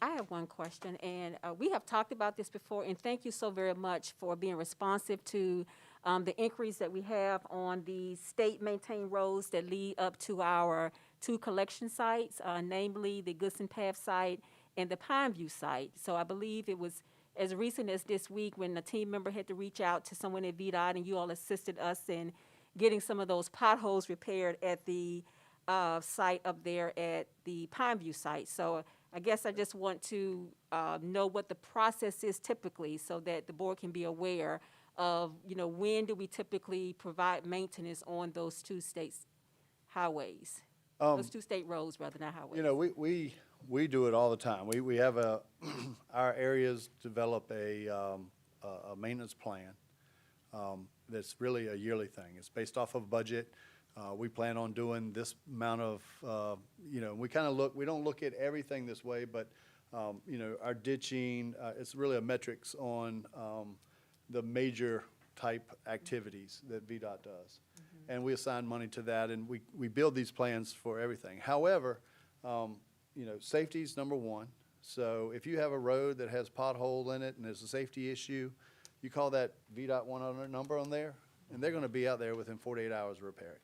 I have one question, and we have talked about this before, and thank you so very much for being responsive to the inquiries that we have on the state-maintained roads that lead up to our two collection sites, namely the Goodson Path site and the Pine View site. So I believe it was as recent as this week when a team member had to reach out to someone at VDOT, and you all assisted us in getting some of those potholes repaired at the site up there at the Pine View site. So I guess I just want to know what the process is typically so that the board can be aware of, you know, when do we typically provide maintenance on those two states highways? Those two state roads, rather, not highways. You know, we do it all the time. We have our areas develop a maintenance plan that's really a yearly thing. It's based off of budget. We plan on doing this amount of, you know, we don't look at everything this way, but, you know, our ditching, it's really a metrics on the major type activities that VDOT does. And we assign money to that, and we build these plans for everything. However, you know, safety's number one. So if you have a road that has pothole in it and there's a safety issue, you call that VDOT 100 number on there, and they're gonna be out there within 48 hours to repair it.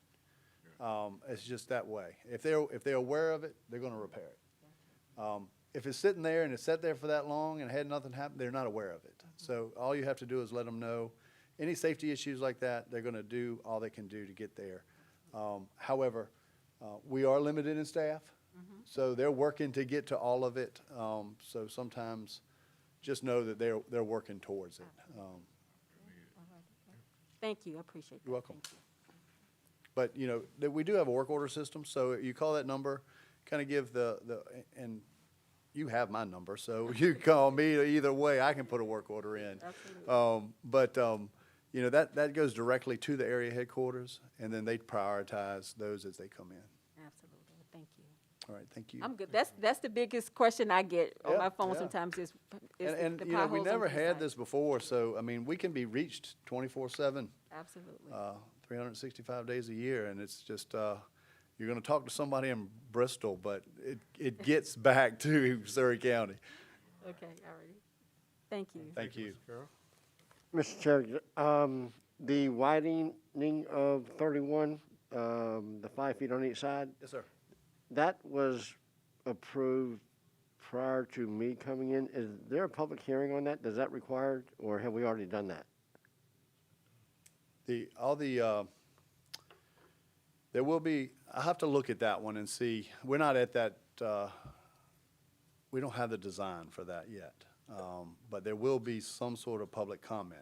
It's just that way. If they're aware of it, they're gonna repair it. If it's sitting there and it's sat there for that long and had nothing happen, they're not aware of it. So all you have to do is let them know. Any safety issues like that, they're gonna do all they can do to get there. However, we are limited in staff, so they're working to get to all of it. So sometimes just know that they're working towards it. Thank you, I appreciate that. You're welcome. Thank you. But, you know, we do have a work order system, so you call that number, kind of give and you have my number, so you call me either way, I can put a work order in. Absolutely. You know, that goes directly to the area headquarters, and then they prioritize those as they come in. Absolutely, thank you. All right, thank you. I'm good. That's the biggest question I get on Yeah, my phone yeah. sometimes is And the you know, we potholes on never the had side. this before, so, I mean, we can be reached 24/7. Absolutely. 365 days a year, and it's just, you're gonna talk to somebody in Bristol, but it gets back to Surrey County. Okay, all righty. Thank you. Thank you. Mr. Chair, the widening of 31, the 5 feet on each side, Yes, sir. that was approved prior to me coming in. Is there a public hearing on that? Does that require, or have we already done that? There will be, I have to look at that one and see, we're not at that, we don't have the design for that yet. But there will be some sort of public comment.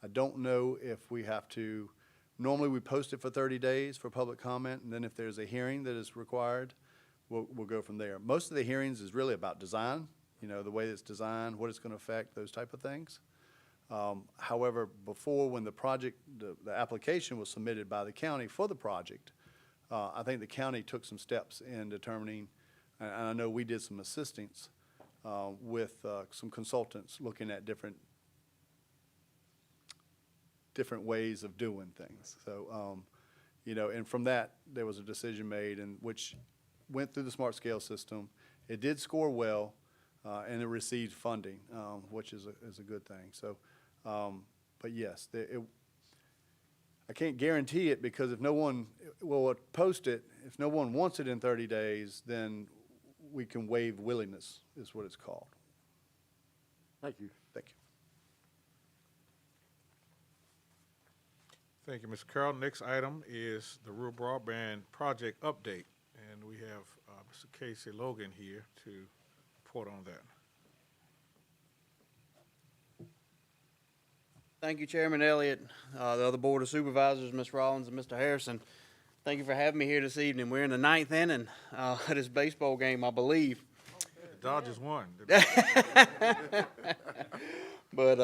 I don't know if we have to Normally, we post it for 30 days for public comment, and then if there's a hearing that is required, we'll go from there. Most of the hearings is really about design, you know, the way it's designed, what it's going to affect, those type of things. However, before, when the project, the application was submitted by the county for the project, I think the county took some steps in determining, and I know we did some assistance with some consultants looking at different ways of doing things. So, you know, and from that, there was a decision made, and which went through the smart scale system. It did score well, and it received funding, which is a good thing. So, but yes, I can't guarantee it, because if no one will post it, if no one wants it in 30 days, then we can waive willingness, is what it's called. Thank you. Thank you. Thank you, Mr. Carroll. Next item is the rural broadband project update, and we have Mr. Casey Logan here to report on that. Thank you, Chairman Elliott, the other Board of Supervisors, Ms. Rollins and Mr. Harrison. Thank you for having me here this evening. We're in the 9th inning of this baseball game, I believe. The Dodgers won. But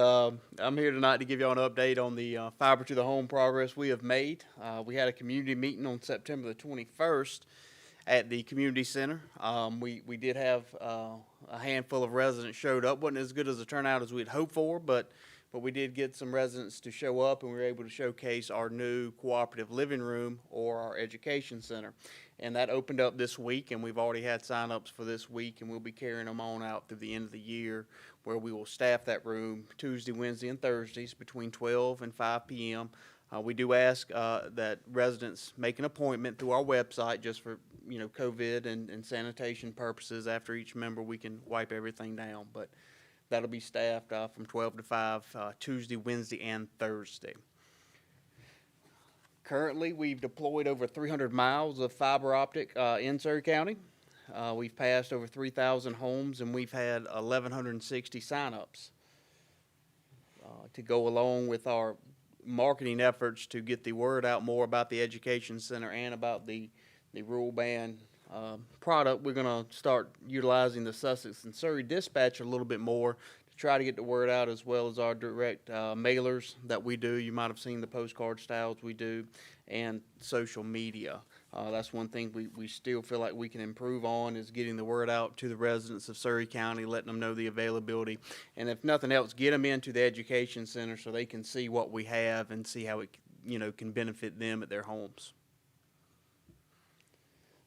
I'm here tonight to give y'all an update on the fiber to the home progress we have made. We had a community meeting on September the 21st at the community center. We did have a handful of residents showed up. Wasn't as good as a turnout as we'd hoped for, but we did get some residents to show up, and we were able to showcase our new cooperative living room, or our education center. And that opened up this week, and we've already had sign-ups for this week, and we'll be carrying them on out through the end of the year, where we will staff that room Tuesday, Wednesday, and Thursdays between 12 and 5 p.m. We do ask that residents make an appointment through our website, just for, you know, COVID and sanitation purposes. After each member, we can wipe everything down, but that'll be staffed from 12 to 5 Tuesday, Wednesday, and Thursday. Currently, we've deployed over 300 miles of fiber optic in Surrey County. We've passed over 3,000 homes, and we've had 1,160 sign-ups to go along with our marketing efforts to get the word out more about the education center and about the rural band product. We're going to start utilizing the Sussex and Surrey Dispatch a little bit more to try to get the word out, as well as our direct mailers that we do. You might have seen the postcard styles we do, and social media. That's one thing we still feel like we can improve on, is getting the word out to the residents of Surrey County, letting them know the availability. And if nothing else, get them into the education center so they can see what we have and see how it, you know, can benefit them at their homes.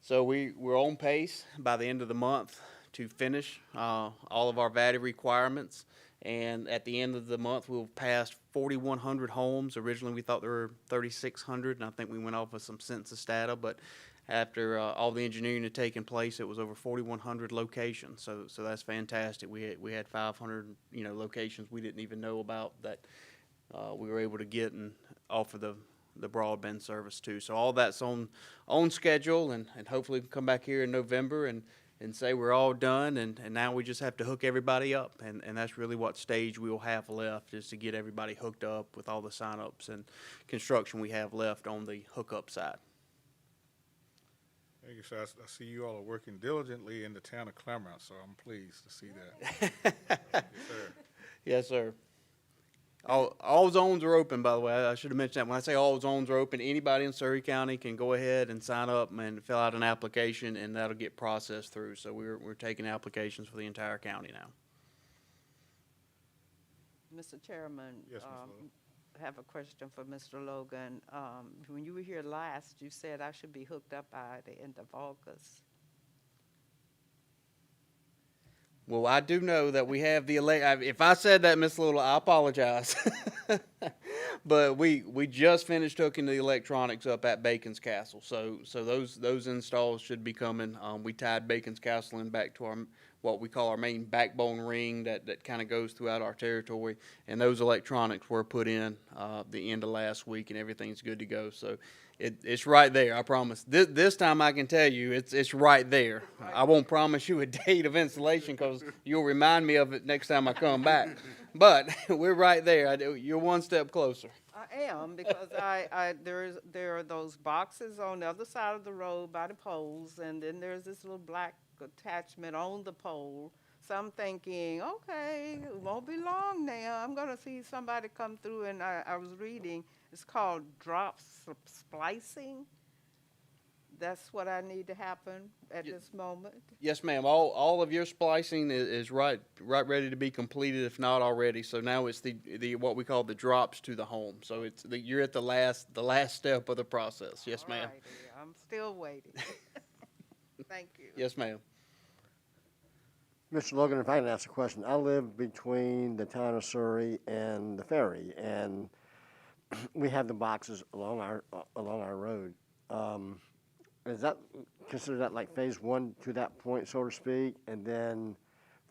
So we're on pace by the end of the month to finish all of our VATI requirements. And at the end of the month, we'll pass 4,100 homes. Originally, we thought there were 3,600, and I think we went off of some census data. But after all the engineering had taken place, it was over 4,100 locations. So that's fantastic. We had 500, you know, locations we didn't even know about that we were able to get and offer the broadband service to. So all that's on schedule, and hopefully come back here in November and say we're all done, and now we just have to hook everybody up, and that's really what stage we will have left, is to get everybody hooked up with all the sign-ups and construction we have left on the hookup side. Thank you, sir. I see you all are working diligently in the town of Claremont, so I'm pleased to see that. Yes, sir. Yes, sir. All zones are open, by the way. I should have mentioned that. When I say all zones are open, anybody in Surrey County can go ahead and sign up and fill out an application, and that'll get processed through. So we're taking applications for the entire county now. Mr. Chairman. Yes, Ms. Logan. I have a question for Mr. Logan. When you were here last, you said I should be hooked up by the end of August. Well, I do know that we have the if I said that, Miss Little, I apologize. But we just finished hooking the electronics up at Bacon's Castle, so those installs should be coming. We tied Bacon's Castle in back to our what we call our main backbone ring that kind of goes throughout our territory, and those electronics were put in the end of last week, and everything's good to go. So it's right there, I promise. This time I can tell you it's right there. I won't promise you a date of installation, because you'll remind me of it next time I come back. But we're right there. You're one step closer. I am, because there are those boxes on the other side of the road by the poles, and then there's this little black attachment on the pole. So I'm thinking, okay, it won't be long now. I'm gonna see somebody come through, and I was reading, it's called splicing. That's what I need to happen at this moment. Yes, ma'am. All of your splicing is right ready to be completed, if not already. So now it's the what we call the drops to the home. So you're at the last step of the process. Yes, ma'am. Alrighty, I'm still waiting. Thank you. Yes, ma'am. Mr. Logan, if I can ask a question, I live between the town of Surrey and the ferry, and we have the boxes along our road. Is that, consider that like phase one to that point, so to speak, and then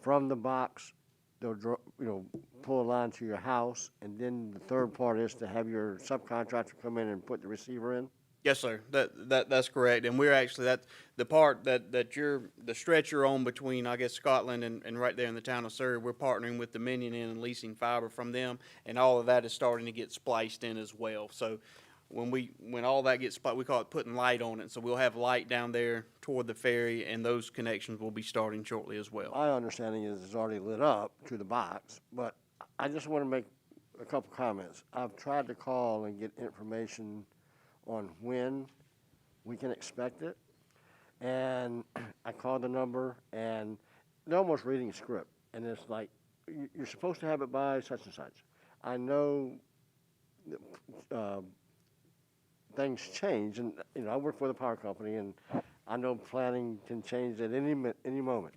from the box, they'll pull a line to your house, and then the third part is to have your subcontractor come in and put the receiver in? Yes, sir. That's correct. And we're actually the part the stretch you're on between, I guess, Scotland and right there in the town of Surrey. We're partnering with Dominion in and leasing fiber from them, and all of that is starting to get spliced in as well. So when all that gets spliced, we call it putting light on it. So we'll have light down there toward the ferry, and those connections will be starting shortly as well. My understanding is it's already lit up to the box, but I just want to make a couple comments. I've tried to call and get information on when we can expect it, and I called the number, and they're almost reading a script, and it's like, you're supposed to have it by such and such. I know things change, and I work for the power company, and I know planning can change at any moment.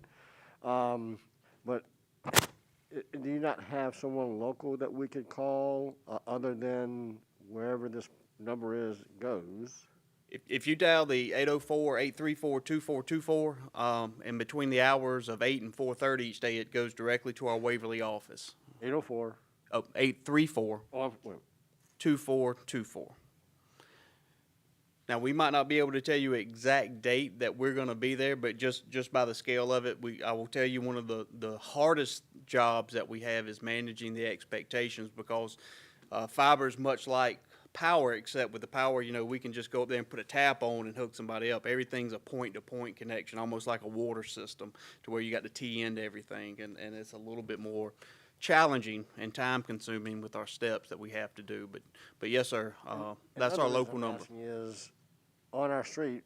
But do you not have someone local that we could call other than wherever this number goes? If you dial the 804-834-2424, and between the hours of 8 and 4:30 each day, it goes directly to our Waverly office. 804. Oh, 834. Oh, wait. 2424. Now, we might not be able to tell you exact date that we're going to be there, but just by the scale of it, I will tell you one of the hardest jobs that we have is managing the expectations, because fiber is much like power, except with the power, we can just go up there and put a tap on and hook somebody up. Everything's a point-to-point connection, almost like a water system, to where you got the T into everything, and it's a little bit more challenging and time-consuming with our steps that we have to do. But yes, sir, that's our local number. Is on our street,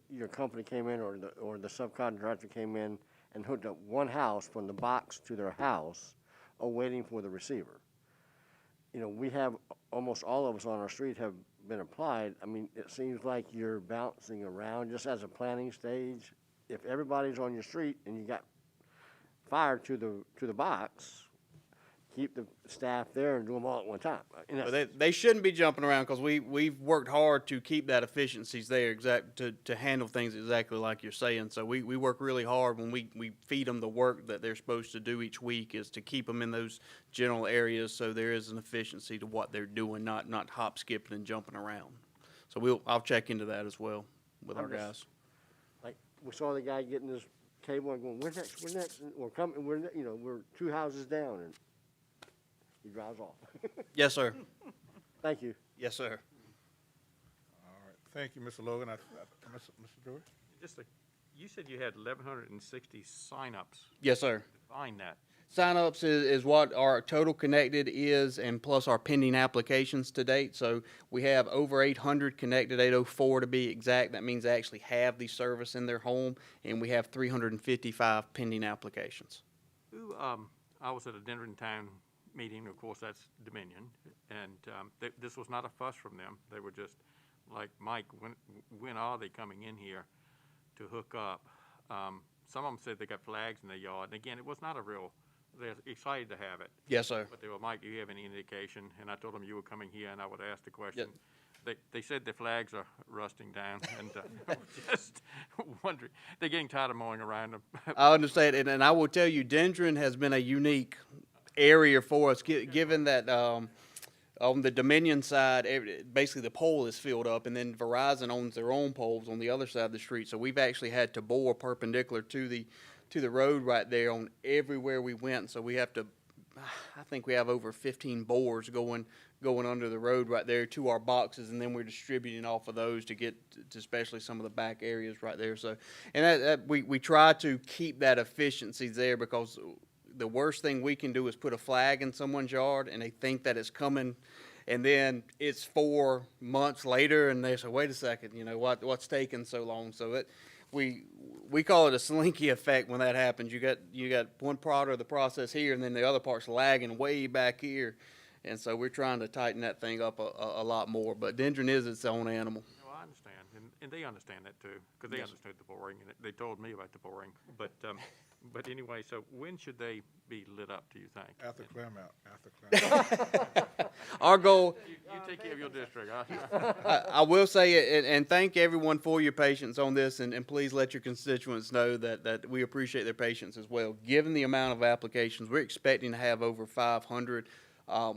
your company came in, or the subcontractor came in and hooked up one house from the box to their house, waiting for the receiver. We have, almost all of us on our street have been applied. I mean, it seems like you're bouncing around just as a planning stage. If everybody's on your street and you got fire to the box, keep the staff there and do them all at one time. They shouldn't be jumping around, because we've worked hard to keep that efficiencies there, to handle things exactly like you're saying. So we work really hard when we feed them the work that they're supposed to do each week, is to keep them in those general areas, so there is an efficiency to what they're doing, not hop, skipping, and jumping around. So I'll check into that as well with our guys. Like, we saw the guy getting his cable and going, we're next, and we're 2 houses down, and he drives off. Yes, sir. Thank you. Yes, sir. All right, thank you, Mr. Logan. Mr. George? You said you had 1,160 signups. Yes, sir. Define that. Signups is what our total connected is, and plus our pending applications to date. So we have over 800 connected, 804 to be exact. That means they actually have the service in their home, and we have 355 pending applications. I was at a dinner in town meeting, of course, that's Dominion, and this was not a fuss from them. They were just like, Mike, when are they coming in here to hook up? Some of them said they got flags in their yard, and again, it was not a real, they're excited to have it. Yes, sir. But they were, Mike, do you have any indication? And I told them you were coming here, and I would ask the question. They said the flags are rusting down, and just wondering, they're getting tired of mowing around them. I understand, and I will tell you, Dendron has been a unique area for us, given that on the Dominion side, basically the pole is filled up, and then Verizon owns their own poles on the other side of the street. So we've actually had to bore perpendicular to the road right there on everywhere we went. So we have to I think we have over 15 boards going under the road right there to our boxes, and then we're distributing off of those to get to especially some of the back areas right there. So, and that we try to keep that efficiency there, because the worst thing we can do is put a flag in someone's yard and they think that it's coming, and then it's 4 months later and they say, wait a second, what's taking so long? So we call it a slinky effect when that happens. You got one part of the process here, and then the other part's lagging way back here, and so we're trying to tighten that thing up a lot more. But Dendron is its own animal. No, I understand, and they understand that too, because they understood the boring, and they told me about the boring. But anyway, so when should they be lit up, do you think? After clear out. Our goal. You take care of your district. I will say it, and thank everyone for your patience on this, and please let your constituents know that we appreciate their patience as well. Given the amount of applications, we're expecting to have over 500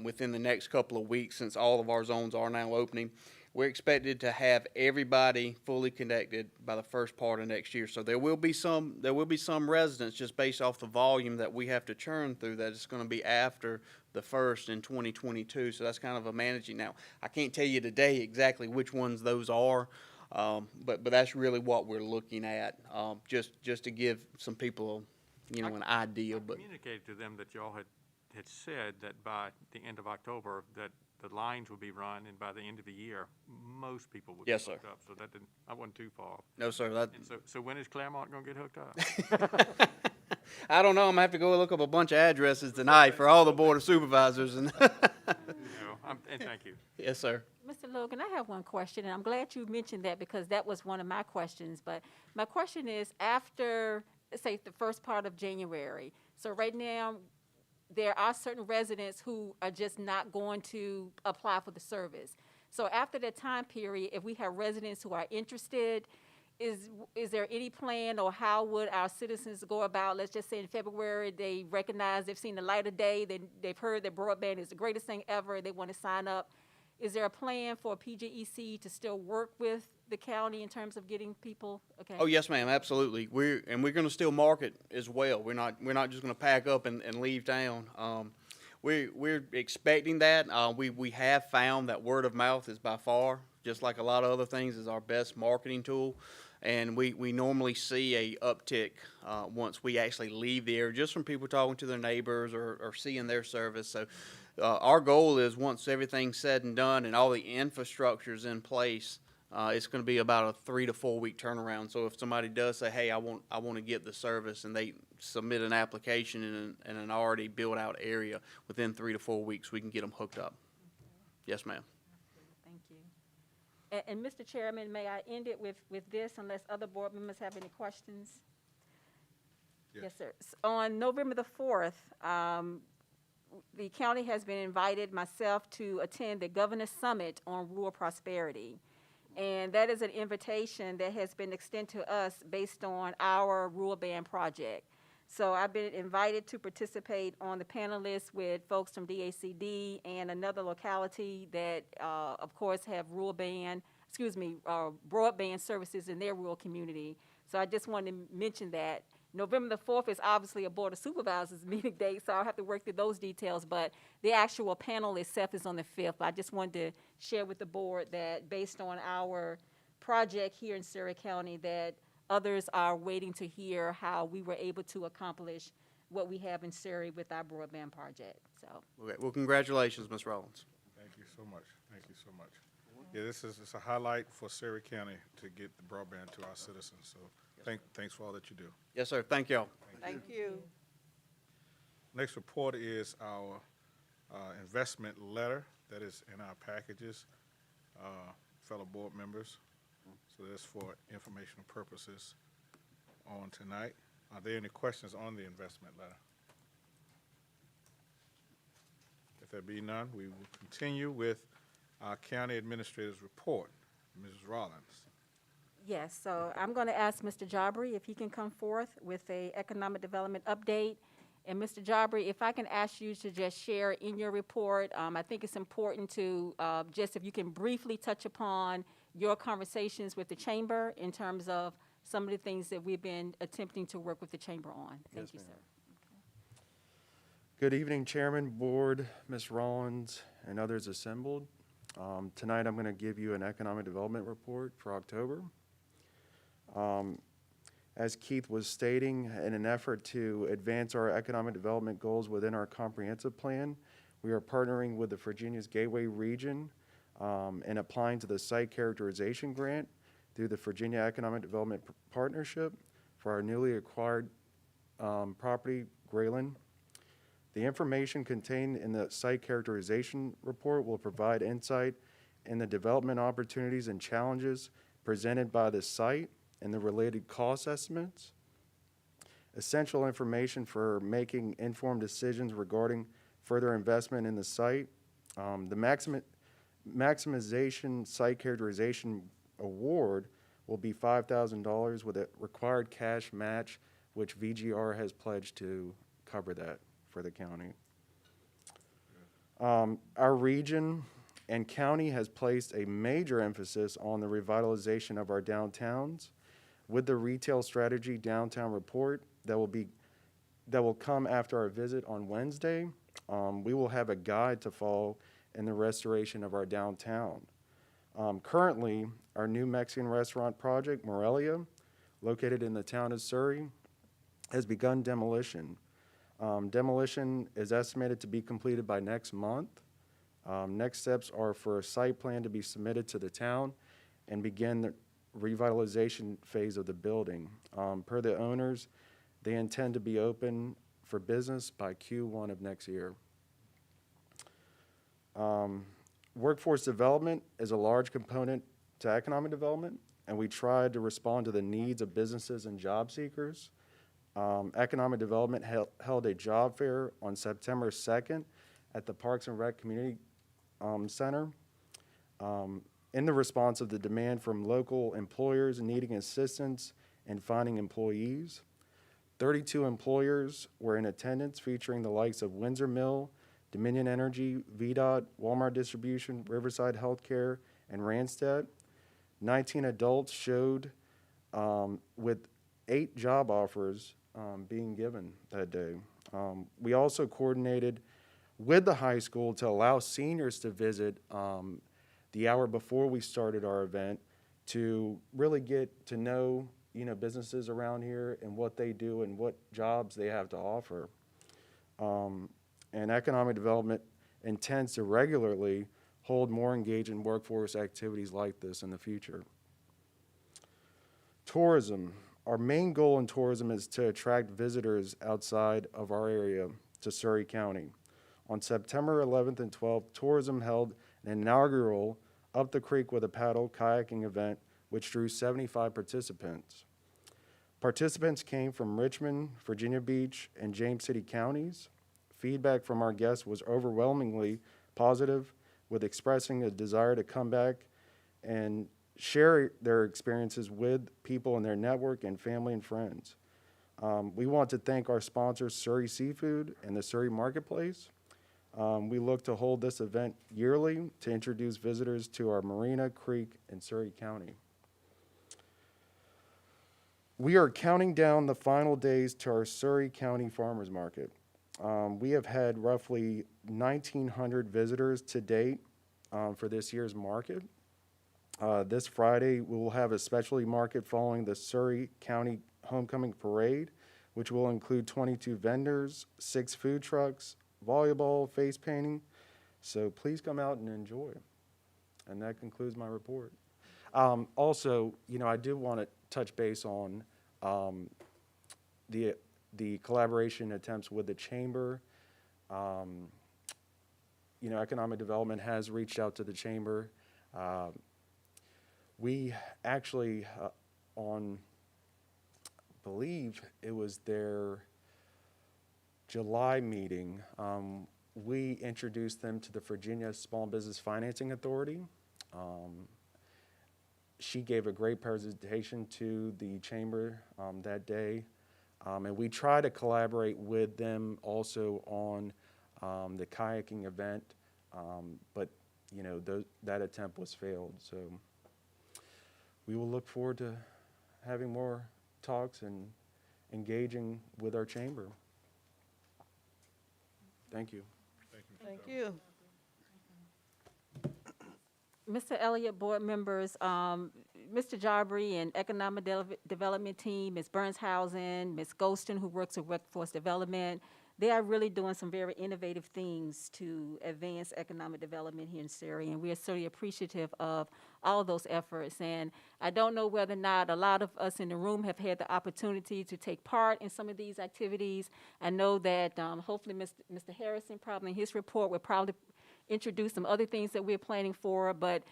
within the next couple of weeks, since all of our zones are now opening. We're expected to have everybody fully connected by the first part of next year. So there will be some residents, just based off the volume that we have to churn through, that it's going to be after the first in 2022. So that's kind of a managing. Now, I can't tell you today exactly which ones those are, but that's really what we're looking at, just to give some people, an idea. But Communicated to them that y'all had said that by the end of October that the lines would be run, and by the end of the year, most people would be Yes, sir. hooked up. So I wasn't too far. no, sir. And so when is Claremont going to get hooked up? I don't know. I'm gonna have to go look up a bunch of addresses tonight for all the board of supervisors. And And thank you. yes, sir. Mr. Logan, I have one question, and I'm glad you mentioned that, because that was one of my questions. But my question is, after, let's say, the first part of January, so right now, there are certain residents who are just not going to apply for the service. So after that time period, if we have residents who are interested, is there any plan, or how would our citizens go about, let's just say in February, they recognize they've seen the light of day, they've heard that broadband is the greatest thing ever, they want to sign up. Is there a plan for PGEC to still work with the county in terms of getting people? Okay. Oh, yes, ma'am, absolutely. We're going to still market as well. We're not just going to pack up and leave town. We're expecting that. We have found that word of mouth is by far, just like a lot of other things, is our best marketing tool. And we normally see a uptick once we actually leave the area, just from people talking to their neighbors or seeing their service. So our goal is, once everything's said and done and all the infrastructure's in place, it's going to be about a 3 to 4 week turnaround. So if somebody does say, hey, I want to get the service, and they submit an application in an already built out area, within 3 to 4 weeks, we can get them hooked up. Yes, ma'am. Thank you. And Mr. Chairman, may I end it with this, unless other board members have any questions? Yes, sir. On November the 4th, the county has been invited, myself, to attend the Governor's Summit on Rural Prosperity. And that is an invitation that has been extended to us based on our rural band project. So I've been invited to participate on the panel list with folks from DACD and another locality that, of course, have broadband services in their rural community. So I just wanted to mention that. November the 4th is obviously a Board of Supervisors meeting date, so I'll have to work through those details, but the actual panel itself is on the 5th. I just wanted to share with the board that based on our project here in Surrey County, that others are waiting to hear how we were able to accomplish what we have in Surrey with our broadband project, so. Okay. Well, congratulations, Ms. Rollins. Thank you so much. Thank you so much. Yeah, it's a highlight for Surrey County to get the broadband to our citizens. So thanks for all that you do. Yes, sir. Thank y'all. Thank you. Next report is our investment letter that is in our packages, fellow board members. So that's for informational purposes on tonight. Are there any questions on the investment letter? If there be none, we will continue with our county administrator's report. Mrs. Rollins. Yes, so I'm going to ask Mr. Jabri if he can come forth with a economic development update. And Mr. Jabri, if I can ask you to just share in your report, I think it's important to just, if you can briefly touch upon your conversations with the chamber in terms of some of the things that we've been attempting to work with the chamber on. Thank you, sir. Good evening, Chairman, Board, Ms. Rollins, and others assembled. Tonight, I'm going to give you an economic development report for October. As Keith was stating, in an effort to advance our economic development goals within our comprehensive plan, we are partnering with the Virginia's Gateway region and applying to the site characterization grant through the Virginia Economic Development Partnership for our newly acquired property, Grayland. The information contained in the site characterization report will provide insight in the development opportunities and challenges presented by the site and the related cost estimates. Essential information for making informed decisions regarding further investment in the site. The maximization site characterization award will be $5,000 with a required cash match, which VGR has pledged to cover that for the county. Our region and county has placed a major emphasis on the revitalization of our downtowns. With the retail strategy downtown report that will come after our visit on Wednesday, we will have a guide to follow in the restoration of our downtown. Currently, our new Mexican restaurant project, Morelia, located in the town of Surrey, has begun demolition. Demolition is estimated to be completed by next month. Next steps are for a site plan to be submitted to the town and begin the revitalization phase of the building. Per the owners, they intend to be open for business by Q1 of next year. Workforce development is a large component to economic development, and we try to respond to the needs of businesses and job seekers. Economic Development held a job fair on September 2nd at the Parks and Rec Community Center in the response of the demand from local employers needing assistance in finding employees. 32 employers were in attendance, featuring the likes of Windsor Mill, Dominion Energy, VDOT, Walmart Distribution, Riverside Healthcare, and Randstad. 19 adults showed with 8 job offers being given that day. We also coordinated with the high school to allow seniors to visit the hour before we started our event to really get to know, businesses around here and what they do and what jobs they have to offer. And economic development intends to regularly hold more engaging workforce activities like this in the future. Tourism. Our main goal in tourism is to attract visitors outside of our area to Surrey County. On September 11th and 12th, tourism held an inaugural Up the Creek with a Paddle kayaking event, which drew 75 participants. Participants came from Richmond, Virginia Beach, and James City counties. Feedback from our guests was overwhelmingly positive, with expressing a desire to come back and share their experiences with people in their network and family and friends. We want to thank our sponsors, Surrey Seafood and the Surrey Marketplace. We look to hold this event yearly to introduce visitors to our marina, creek, in Surrey County. We are counting down the final days to our Surrey County Farmers Market. We have had roughly 1,900 visitors to date for this year's market. This Friday, we will have a specialty market following the Surrey County Homecoming Parade, which will include 22 vendors, 6 food trucks, volleyball, face painting. So please come out and enjoy. And that concludes my report. Also, I do want to touch base on the collaboration attempts with the chamber. Economic development has reached out to the chamber. We actually, on, I believe it was their July meeting, we introduced them to the Virginia Small Business Financing Authority. She gave a great presentation to the chamber that day. And we try to collaborate with them also on the kayaking event, but that attempt was failed. So we will look forward to having more talks and engaging with our chamber. Thank you. Thank you. Mr. Elliott, board members, Mr. Jarbri and Economic Development Team, Ms. Burnshausen, Ms. Golston, who works with Workforce Development, they are really doing some very innovative things to advance economic development here in Surrey, and we are certainly appreciative of all those efforts. And I don't know whether or not a lot of us in the room have had the opportunity to take part in some of these activities. I know that hopefully Mr. Harrison, probably in his report, will probably introduce some other things that we're planning for, but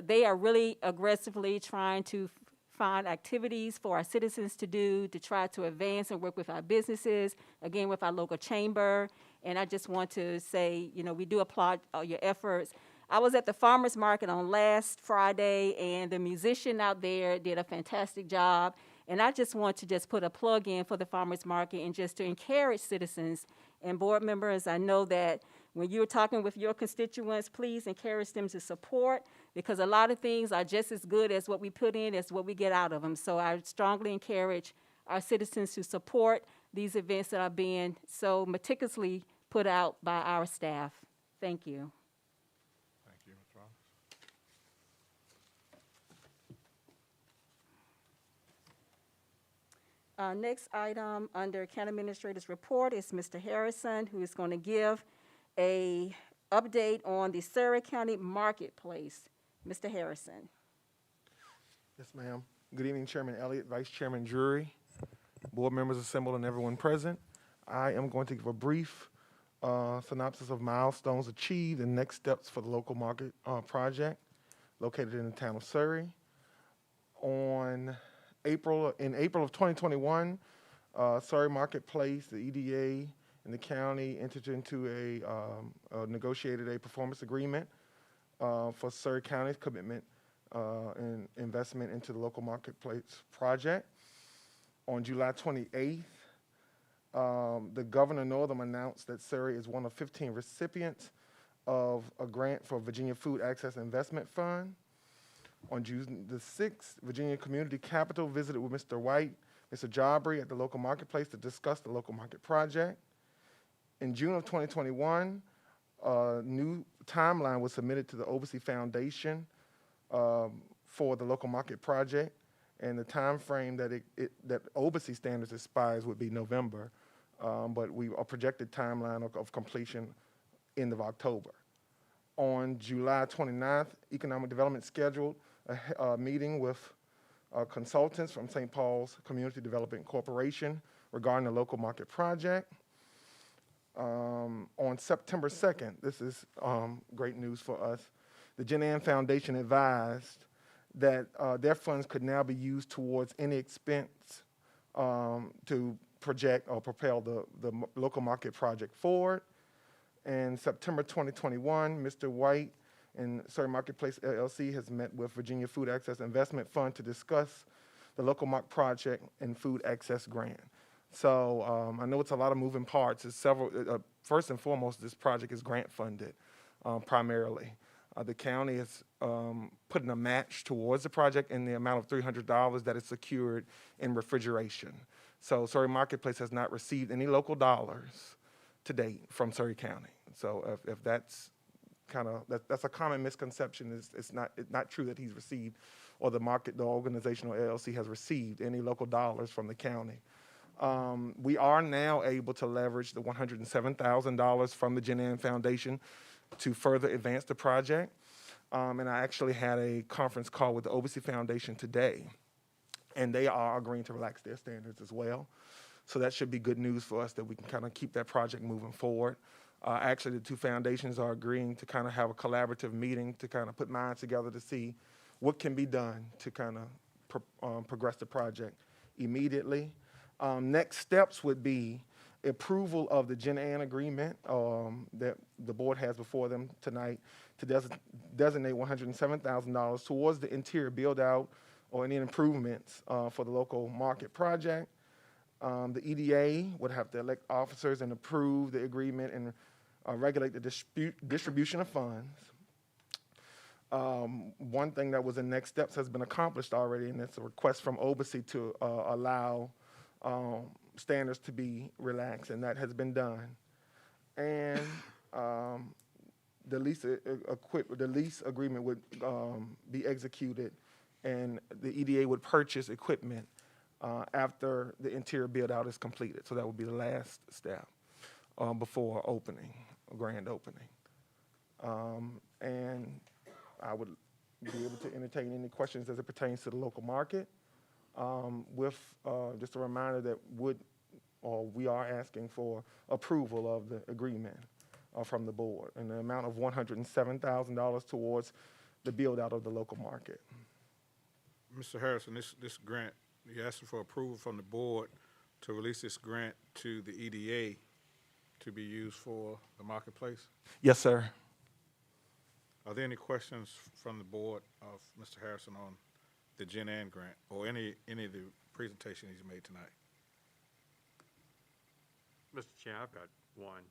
they are really aggressively trying to find activities for our citizens to do, to try to advance and work with our businesses, again, with our local chamber. And I just want to say, you know, we do applaud all your efforts. I was at the farmer's market on last Friday, and the musician out there did a fantastic job. And I just want to just put a plug in for the farmer's market and just to encourage citizens and board members. I know that when you're talking with your constituents, please encourage them to support, because a lot of things are just as good as what we put in as what we get out of them. So I strongly encourage our citizens to support these events that are being so meticulously put out by our staff. Thank you. Thank you, Ms. Rollins. Next item under County Administrator's report is Mr. Harrison, who is going to give a update on the Surrey County Marketplace. Mr. Harrison. Yes, ma'am. Good evening, Chairman Elliott, Vice Chairman Drury, board members assembled, and everyone present. I am going to give a brief synopsis of milestones achieved and next steps for the local market project located in the town of Surrey. In April of 2021, Surrey Marketplace, the EDA, and the county entered into negotiated a performance agreement for Surrey County's commitment and investment into the local marketplace project. On July 28th, the Governor Northam announced that Surrey is one of 15 recipients of a grant for Virginia Food Access Investment Fund. On June the 6th, Virginia Community Capital visited with Mr. White, Mr. Jarbri at the local marketplace to discuss the local market project. In June of 2021, a new timeline was submitted to the Oversea Foundation for the local market project, and the time frame that that Oversea standards expires would be November, but a projected timeline of completion end of October. On July 29th, Economic Development scheduled a meeting with consultants from St. Paul's Community Development Corporation regarding the local market project. On September 2nd, this is great news for us, the Jen Ann Foundation advised that their funds could now be used towards any expense to project or propel the local market project forward. In September 2021, Mr. White and Surrey Marketplace LLC has met with Virginia Food Access Investment Fund to discuss the local market project and food access grant. So I know it's a lot of moving parts. It's several. First and foremost, this project is grant funded primarily. The county is putting a match towards the project in the amount of $300 that is secured in refrigeration. So Surrey Marketplace has not received any local dollars to date from Surrey County. So if that's that's a common misconception. It's not true that he's received, or the organization or LLC has received any local dollars from the county. We are now able to leverage the $107,000 from the Jen Ann Foundation to further advance the project. And I actually had a conference call with the Oversea Foundation today, and they are agreeing to relax their standards as well. So that should be good news for us, that we can kind of keep that project moving forward. Actually, the two foundations are agreeing to kind of have a collaborative meeting to kind of put minds together to see what can be done to kind of progress the project immediately. Next steps would be approval of the Jen Ann agreement that the board has before them tonight to designate $107,000 towards the interior build-out or any improvements for the local market project. The EDA would have to elect officers and approve the agreement and regulate the distribution of funds. One thing that was in next steps has been accomplished already, and it's a request from Oversea to allow standards to be relaxed, and that has been done. and the lease agreement would be executed, and the EDA would purchase equipment after the interior build-out is completed. So that would be the last step before opening, a grand opening. And I would be able to entertain any questions as it pertains to the local market, with just a reminder that we are asking for approval of the agreement from the board, and the amount of $107,000 towards the build-out of the local market. Mr. Harrison, this grant, you asking for approval from the board to release this grant to the EDA to be used for the marketplace? Yes, sir. Are there any questions from the board of Mr. Harrison on the Gen Ann grant or any of the presentation he's made tonight? Mr. Chair, I've got one.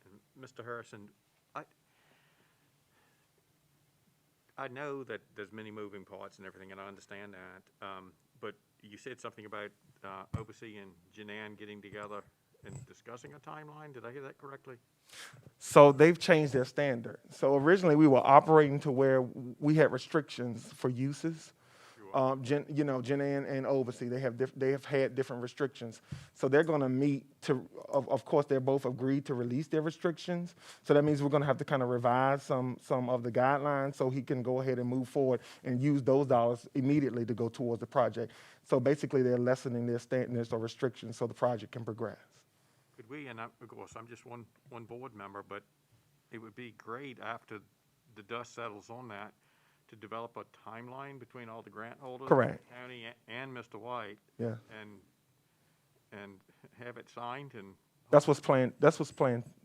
And Mr. Harrison, I know that there's many moving parts and everything, and I understand that. But you said something about OBC and Gen Ann getting together and discussing a timeline. Did I hear that correctly? So they've changed their standard. So originally we were operating to where we had restrictions for uses. Gen Ann and OBC, they have had different restrictions. So they're going to meet to, of course, they're both agreed to release their restrictions. So that means we're going to have to kind of revise some of the guidelines so he can go ahead and move forward and use those dollars immediately to go towards the project. So basically they're lessening their standards or restrictions so the project can progress. Could we, and of course, I'm just one board member, but it would be great after the dust settles on that to develop a timeline between all the grant holders, Correct. the county and Mr. White, Yeah. and have it signed and. That's what's planned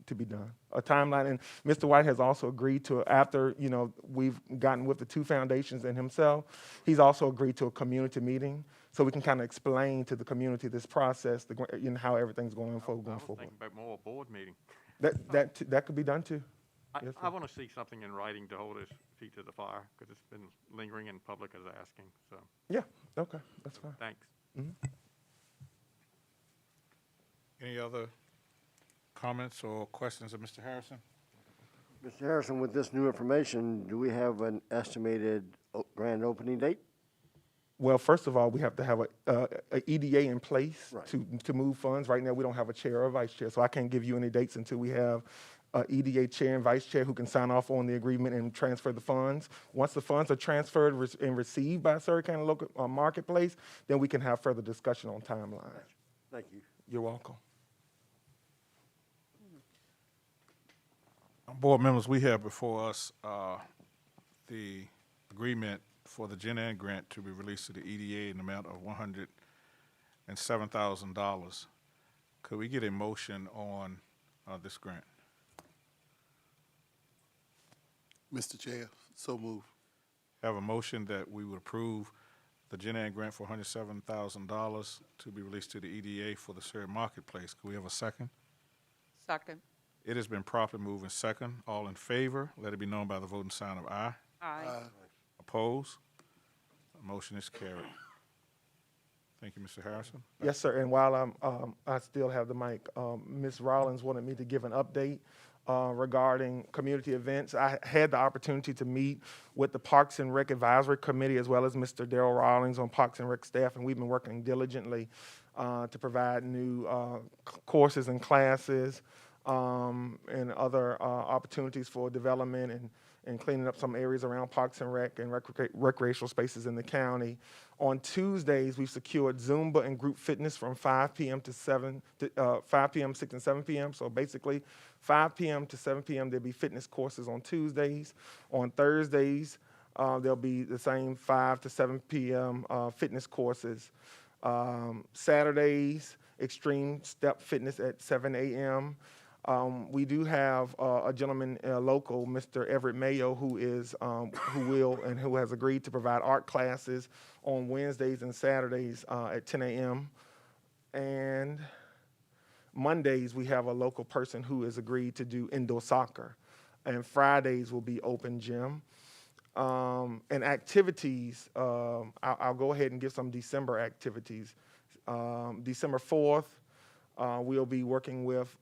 to be done. A timeline, and Mr. White has also agreed to, after we've gotten with the two foundations and himself, he's also agreed to a community meeting so we can kind of explain to the community this process, how everything's going forward. I was thinking about more board meeting. That could be done too. Yes, I sir. want to see something in writing to hold his feet to the fire because it's been lingering and public is asking. So Yeah. Okay. That's fine. thanks. Any other comments or questions of Mr. Harrison? Mr. Harrison, with this new information, do we have an estimated grand opening date? Well, first of all, we have to have a EDA in place Right. to move funds. Right now, we don't have a chair or a vice chair, so I can't give you any dates until we have a EDA chair and vice chair who can sign off on the agreement and transfer the funds. Once the funds are transferred and received by Surrey County local marketplace, then we can have further discussion on timeline. Thank you. You're welcome. Board members, we have before us the agreement for the Gen Ann grant to be released to the EDA in the amount of $107,000. Could we get a motion on this grant? Mr. Chair, so move. Have a motion that we would approve the Gen Ann grant for $107,000 to be released to the EDA for the Surrey marketplace. Could we have a second? Second. It has been properly moved in second. All in favor, let it be known by the voting sign of aye. Aye. Opposed? The motion is carried. Thank you, Mr. Harrison. Yes, sir. And while I still have the mic, Ms. Rollins wanted me to give an update regarding community events. I had the opportunity to meet with the Parks and Rec Advisory Committee as well as Mr. Darrell Rawlings on Parks and Rec staff, and we've been working diligently to provide new courses and classes and other opportunities for development and cleaning up some areas around Parks and Rec and recreational spaces in the county. On Tuesdays, we've secured Zumba and group fitness from 5 p.m. to 5 p.m., 6 and 7 p.m. So basically, 5 p.m. to 7 p.m. there'll be fitness courses on Tuesdays. On Thursdays, there'll be the same 5 to 7 p.m. Fitness courses. Saturdays, extreme step fitness at 7 a.m. We do have a gentleman local, Mr. Everett Mayo, who has agreed to provide art classes on Wednesdays and Saturdays at 10 a.m. And Mondays, we have a local person who has agreed to do indoor soccer. And Fridays will be open gym. And activities, I'll go ahead and give some December activities. December 4th, we'll be working with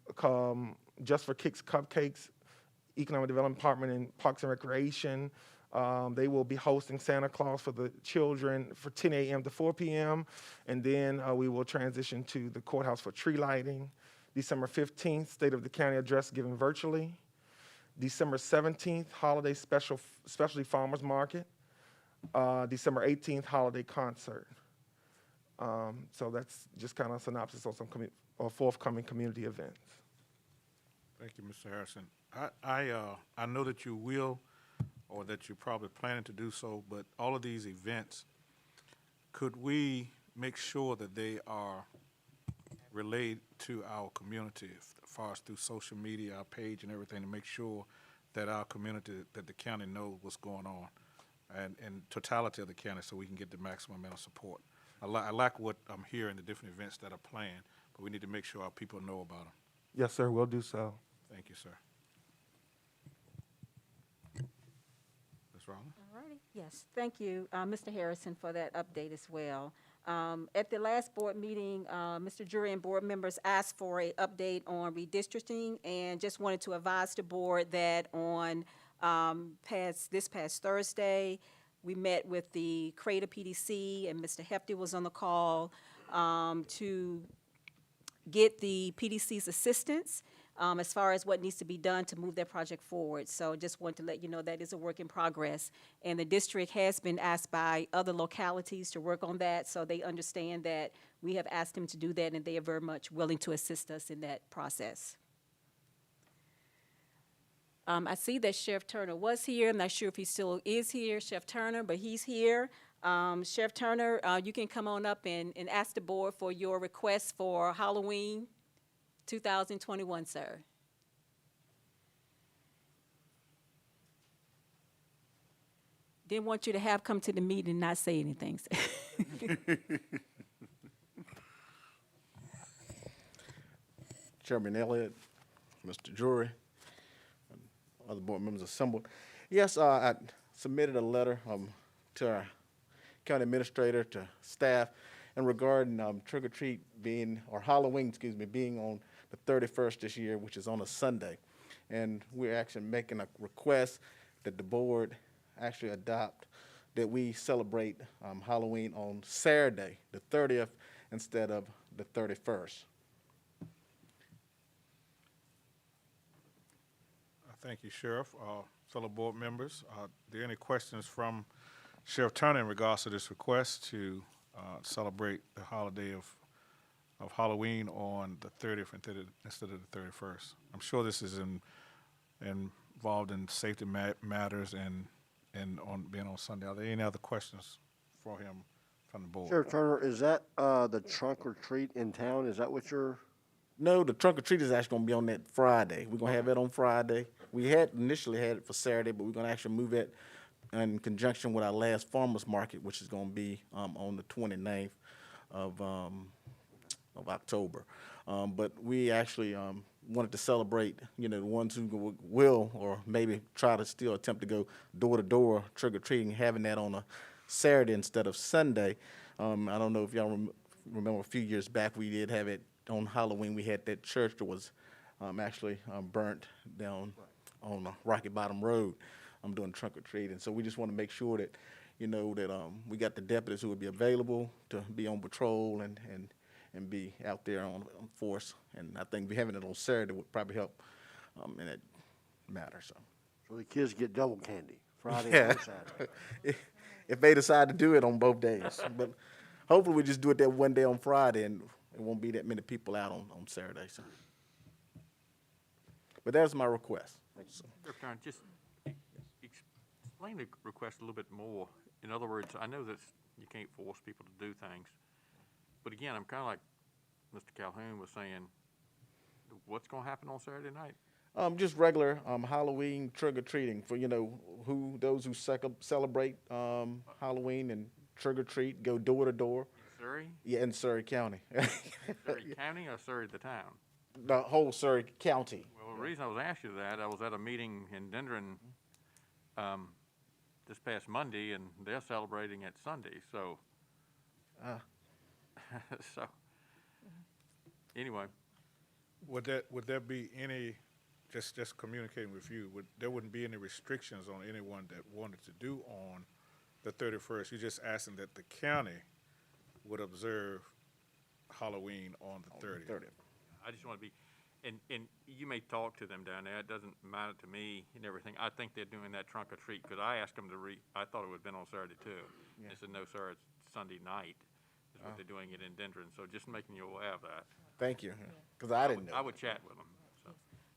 Just for Kicks Cupcakes, Economic Development Department and Parks and Recreation. They will be hosting Santa Claus for the children for 10 a.m. to 4 p.m. And then we will transition to the courthouse for tree lighting. December 15th, State of the County Address given virtually. December 17th, Holiday Specialty Farmers Market. December 18th, Holiday Concert. So that's just kind of a synopsis of some forthcoming community events. Thank you, Mr. Harrison. I know that you will, or that you're probably planning to do so, but all of these events, could we make sure that they are relayed to our community as far as through social media, our page and everything, to make sure that our community, that the county knows what's going on and totality of the county, so we can get the maximum amount of support? I like what I'm hearing, the different events that are planned, but we need to make sure our people know about them. Yes, sir, we'll do so. Thank you, sir. Ms. Rowland? All righty. Yes, thank you, Mr. Harrison, for that update as well. At the last board meeting, Mr. Jury and board members asked for an update on redistricting, and just wanted to advise the board that on this past Thursday, we met with the Crater PDC, and Mr. Hefty was on the call to get the PDC's assistance as far as what needs to be done to move that project forward. So just want to let you know that is a work in progress. And the district has been asked by other localities to work on that, so they understand that we have asked them to do that, and they are very much willing to assist us in that process. I see that Sheriff Turner was here. I'm not sure if he still is here, Sheriff Turner, but he's here. Sheriff Turner, you can come on up and ask the board for your request for Halloween 2021, sir. Didn't want you to have come to the meeting and not say anything. Chairman Elliott, Mr. Drury, and other board members assembled. Yes, I submitted a letter to our county administrator, to staff, and regarding trick or treat being, or Halloween, excuse me, being on the 31st this year, which is on a Sunday. And we're actually making a request that the board actually adopt that we celebrate Halloween on Saturday, the 30th, instead of the 31st. Thank you, Sheriff. Fellow board members, are there any questions from Sheriff Turner in regards to this request to celebrate the holiday of Halloween on the 30th instead of the 31st? I'm sure this is involved in safety matters and on being on Sunday. Are there any other questions for him from the board? Sheriff Turner, is that the trunk or treat in town? Is that what you're? No, the trunk or treat is actually gonna be on that Friday. We're gonna have it on Friday. We had initially had it for Saturday, but we're gonna actually move it in conjunction with our last farmers market, which is gonna be on the 29th of October. But we actually wanted to celebrate, the ones who will or maybe try to still attempt to go door to door trick or treating, having that on a Saturday instead of Sunday. I don't know if y'all remember a few years back, we did have it on Halloween. We had that church that was actually burnt down on Rocky Bottom Road. I'm doing trunk or treat, and so we just want to make sure that, that we got the deputies who would be available to be on patrol and be out there on force. And I think having it on Saturday would probably help in that matter. So So the kids get double candy, Friday Yeah. and Saturday. if they decide to do it on both days, but hopefully we just do it that one day on Friday, and it won't be that many people out on Saturday. So. But that's my request. So. Sheriff Turner, just explain the request a little bit more. In other words, I know that you can't force people to do things, but again, I'm kind of like Mr. Calhoun was saying, what's going to happen on Saturday night? Just regular Halloween trick or treating for those who celebrate Halloween and trick or treat, go door to door. Surrey? Yeah, in Surrey County. Surrey County or Surrey the town? The whole Surrey County. Well, the reason I was asking you that, I was at a meeting in Dendron this past Monday, and they're celebrating it Sunday. So, so anyway. Would there be any, just communicating with you, there wouldn't be any restrictions on anyone that wanted to do on the 31st? You're just asking that the county would observe Halloween on the 30th. I just want to be, and you may talk to them down there, it doesn't matter to me and everything. I think they're doing that trunk or treat, because I asked them to I thought it would have been on Saturday too. They said, no, sir, it's Sunday night is what they're doing it in Dendron, so just making you aware of that. Thank you, because I didn't know. I would chat with them, so.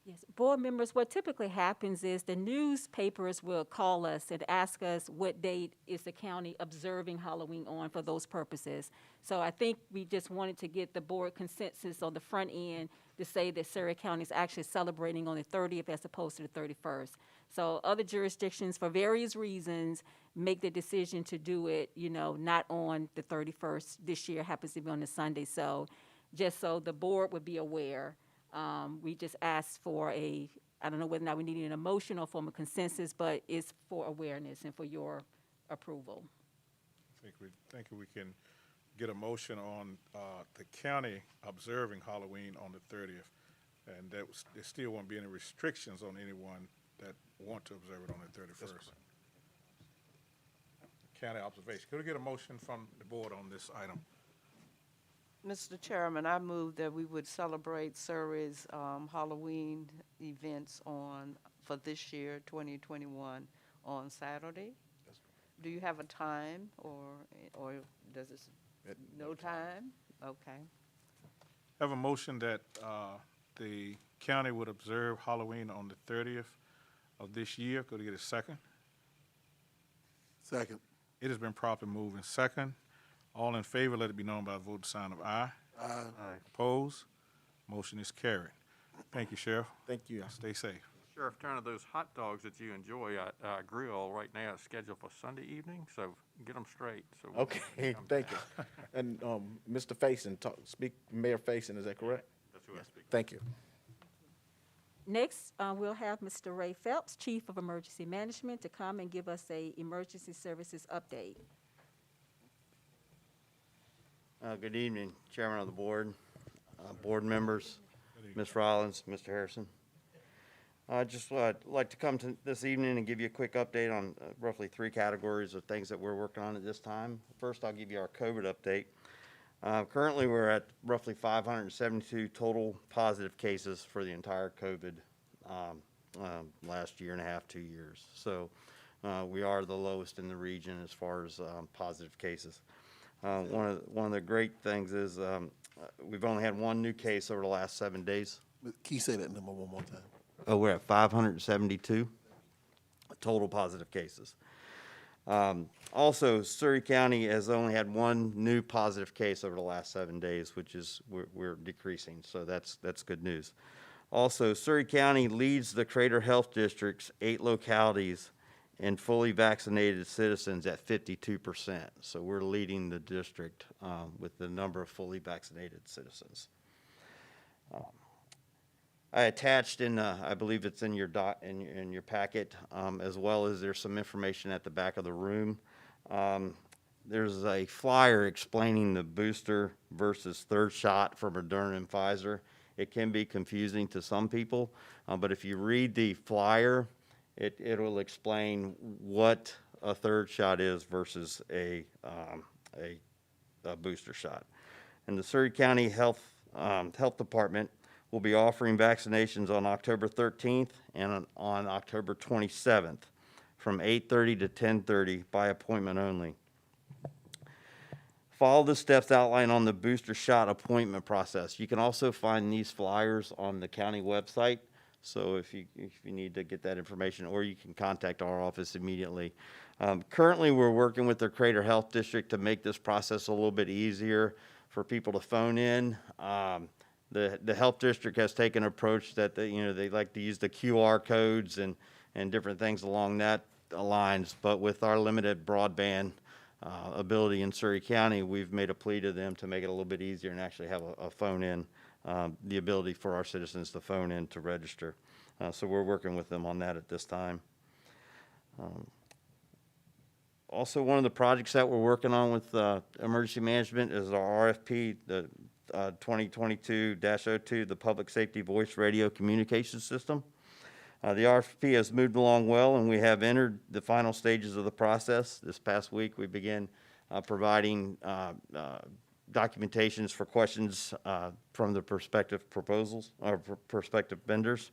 Yes, board members, what typically happens is the newspapers will call us and ask us what date is the county observing Halloween on for those purposes. So I think we just wanted to get the board consensus on the front end to say that Surrey County is actually celebrating on the 30th as opposed to the 31st. So other jurisdictions, for various reasons, make the decision to do it, not on the 31st. This year happens to be on a Sunday, so just so the board would be aware. We just asked for I don't know whether or not we needed an emotion or form of consensus, but it's for awareness and for your approval. I think we can get a motion on the county observing Halloween on the 30th, and there still won't be any restrictions on anyone that want to observe it on the 31st. County observation. Could we get a motion from the board on this item? Mr. Chairman, I move that we would celebrate Surrey's Halloween events for this year, 2021, on Saturday. Do you have a time, or does it, no time? Okay. Have a motion that the county would observe Halloween on the 30th of this year. Could we get a second? Second. It has been properly moved and second. All in favor, let it be known by the vote sign of aye. Aye. Opposed? Motion is carried. Thank you, Sheriff. Thank you. Stay safe. Sheriff Turner, those hot dogs that you enjoy, grill right now is scheduled for Sunday evening, so get them straight. So we Okay, can come thank down. you. And Mr. Faison, Mayor Faison, is that correct? That's who I speak. Thank you. Next, we'll have Mr. Ray Phelps, Chief of Emergency Management, to come and give us a emergency services update. Good evening, Chairman of the Board, board members, Ms. Rollins, Mr. Harrison. I'd just like to come to this evening and give you a quick update on roughly 3 categories of things that we're working on at this time. First, I'll give you our COVID update. Currently, we're at roughly 572 total positive cases for the entire COVID last year and a half, 2 years. So we are the lowest in the region as far as positive cases. One of the great things is we've only had 1 new case over the last 7 days. Can you say that number one more time? Oh, we're at 572 total positive cases. Also, Surrey County has only had 1 new positive case over the last 7 days, which is we're decreasing, so that's good news. Also, Surrey County leads the Crater Health District's 8 localities in fully vaccinated citizens at 52%. So we're leading the district with the number of fully vaccinated citizens. I attached I believe it's in your in your packet, as well as there's some information at the back of the room. There's a flyer explaining the booster versus 3rd shot for Moderna and Pfizer. It can be confusing to some people, but if you read the flyer, it will explain what a 3rd shot is versus a booster shot. And the Surrey County Health Department will be offering vaccinations on October 13th and on October 27th from 8:30 to 10:30 by appointment only. Follow the steps outlined on the booster shot appointment process. You can also find these flyers on the county website. So if you need to get that information, or you can contact our office immediately. Currently, we're working with the Crater Health District to make this process a little bit easier for people to phone in. The health district has taken an approach that they like to use the QR codes and different things along that lines. But with our limited broadband ability in Surrey County, we've made a plea to them to make it a little bit easier and actually have a phone in. The ability for our citizens to phone in to register. So we're working with them on that at this time. Also, one of the projects that we're working on with emergency management is our RFP 2022-02, the Public Safety Voice Radio Communication System. The RFP has moved along well, and we have entered the final stages of the process. This past week, we began providing documentations for questions from the prospective proposals or prospective vendors.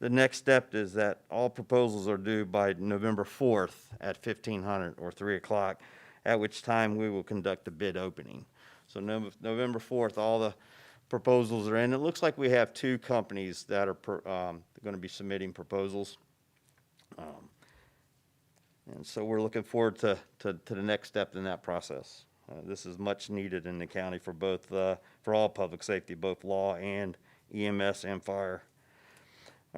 The next step is that all proposals are due by November 4th at 1500 or 3 o'clock, at which time we will conduct the bid opening. So November 4th, all the proposals are in. It looks like we have 2 companies that are going to be submitting proposals. And so we're looking forward to the next step in that process. This is much needed in the county for both, for all public safety, both law and EMS and fire.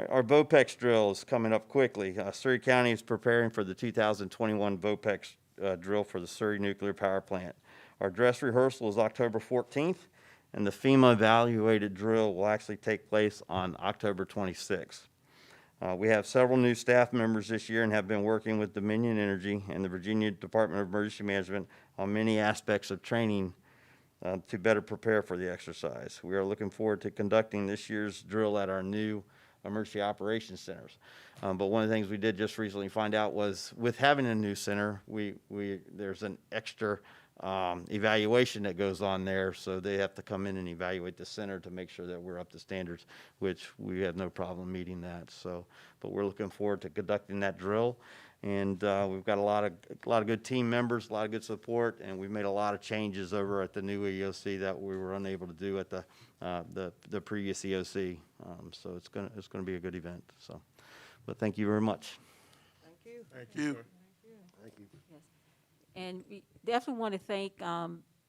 Our VOPEX drill is coming up quickly. Surrey County is preparing for the 2021 VOPEX drill for the Surrey Nuclear Power Plant. Our dress rehearsal is October 14th, and the FEMA evaluated drill will actually take place on October 26th. We have several new staff members this year and have been working with Dominion Energy and the Virginia Department of Emergency Management on many aspects of training to better prepare for the exercise. We are looking forward to conducting this year's drill at our new emergency operations centers. But one of the things we did just recently find out was with having a new center, there's an extra evaluation that goes on there, so they have to come in and evaluate the center to make sure that we're up to standards, which we have no problem meeting that. So, but we're looking forward to conducting that drill, and we've got a lot of good team members, a lot of good support, and we've made a lot of changes over at the new EOC that we were unable to do at the previous EOC. So it's gonna be a good event. So, but thank you very much. Thank you. Thank you. Thank you. Yes. And we definitely want to thank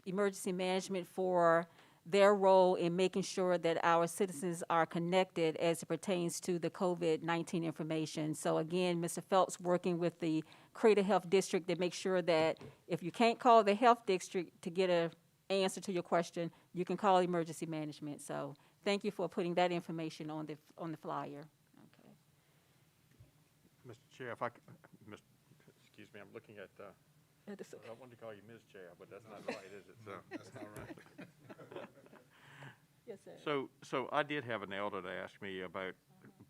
Emergency Management for their role in making sure that our citizens are connected as it pertains to the COVID-19 information. So again, Mr. Phelps working with the Crater Health District to make sure that if you can't call the health district to get an answer to your question, you can call Emergency Management. So thank you for putting that information on the flyer. Okay. Mr. Chair, if excuse me, I'm looking at, I wanted to call you Ms. Chair, but that's not right, is it? So That's not right. Yes, sir. So I did have an elder to ask me about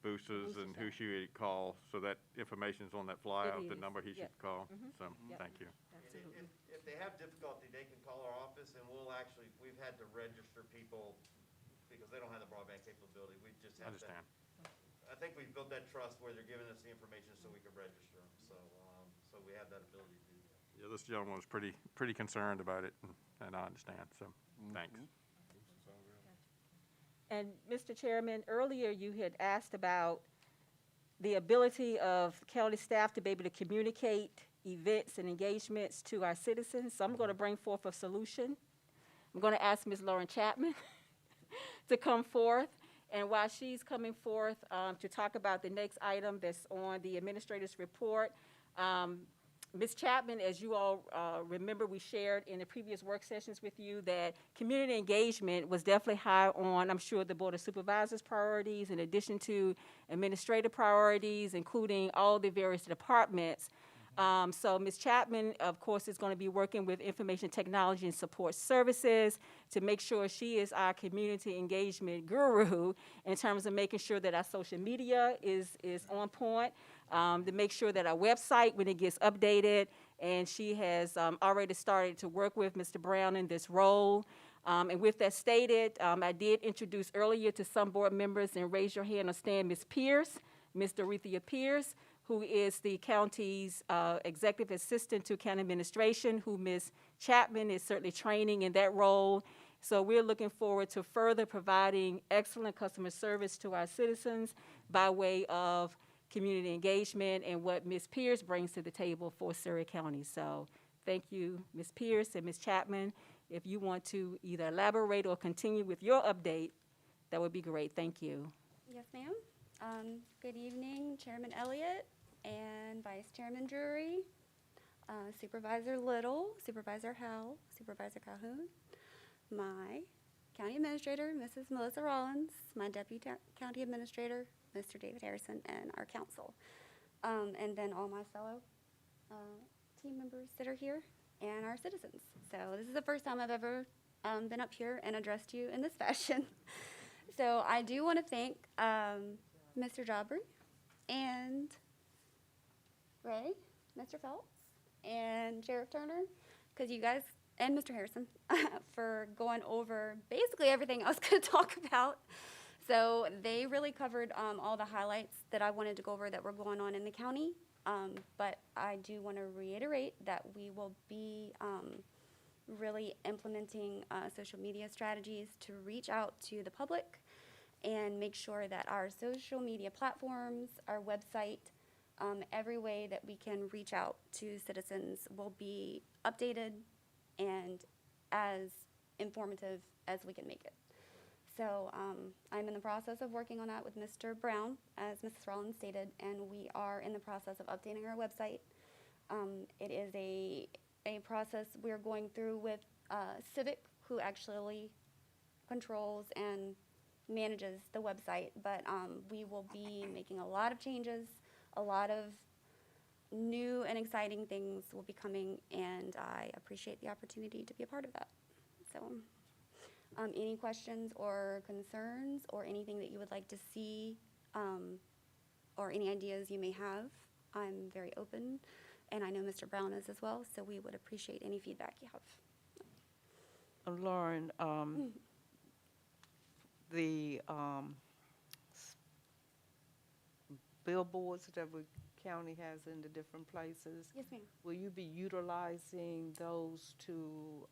boosters and who she would call, so that information's on that flyer, It the is, number he yeah. should call. So, Yep. thank you. Absolutely. If they have difficulty, they can call our office, and we've had to register people because they don't have the broadband capability. We just I have to. understand. I think we've built that trust where they're giving us the information so we can register them. So we have that ability to do that. Yeah, this gentleman was pretty concerned about it, and I understand, so, thanks. And Mr. Chairman, earlier you had asked about the ability of county staff to be able to communicate events and engagements to our citizens. So I'm going to bring forth a solution. I'm going to ask Ms. Lauren Chapman to come forth. And while she's coming forth to talk about the next item that's on the administrator's report, Ms. Chapman, as you all remember, we shared in the previous work sessions with you that community engagement was definitely high on, I'm sure, the Board of Supervisors' priorities, in addition to administrative priorities, including all the various departments. So Ms. Chapman, of course, is going to be working with Information Technology and Support Services to make sure she is our community engagement guru in terms of making sure that our social media is on point, to make sure that our website, when it gets updated, and she has already started to work with Mr. Brown in this role. And with that stated, I did introduce earlier to some board members, and raise your hand or stand, Ms. Pierce, Ms. Dorothea Pierce, who is the county's executive assistant to county administration, who Ms. Chapman is certainly training in that role. So we're looking forward to further providing excellent customer service to our citizens by way of community engagement and what Ms. Pierce brings to the table for Surrey County. So thank you, Ms. Pierce and Ms. Chapman. If you want to either elaborate or continue with your update, that would be great. Thank you. Yes, ma'am. Good evening, Chairman Elliott and Vice Chairman Drury, Supervisor Little, Supervisor Howell, Supervisor Calhoun, my County Administrator, Mrs. Melissa Rollins, my Deputy County Administrator, Mr. David Harrison, and our council. And then all my fellow team members that are here and our citizens. So this is the first time I've ever been up here and addressed you in this fashion. So I do want to thank Mr. Jobbery and Ray, Mr. Phelps, and Sheriff Turner, because you guys, and Mr. Harrison, for going over basically everything I was going to talk about. So they really covered all the highlights that I wanted to go over that were going on in the county. But I do want to reiterate that we will be really implementing social media strategies to reach out to the public and make sure that our social media platforms, our website, every way that we can reach out to citizens will be updated and as informative as we can make it. So I'm in the process of working on that with Mr. Brown, as Mrs. Rollins stated, and we are in the process of updating our website. It is a process we're going through with Civic, who actually controls and manages the website, but we will be making a lot of changes, a lot of new and exciting things will be coming, and I appreciate the opportunity to be a part of that. So any questions or concerns or anything that you would like to see or any ideas you may have, I'm very open, and I know Mr. Brown is as well, so we would appreciate any feedback you have. Lauren, the billboards that the county has in the different places, Yes, ma'am. will you be utilizing those to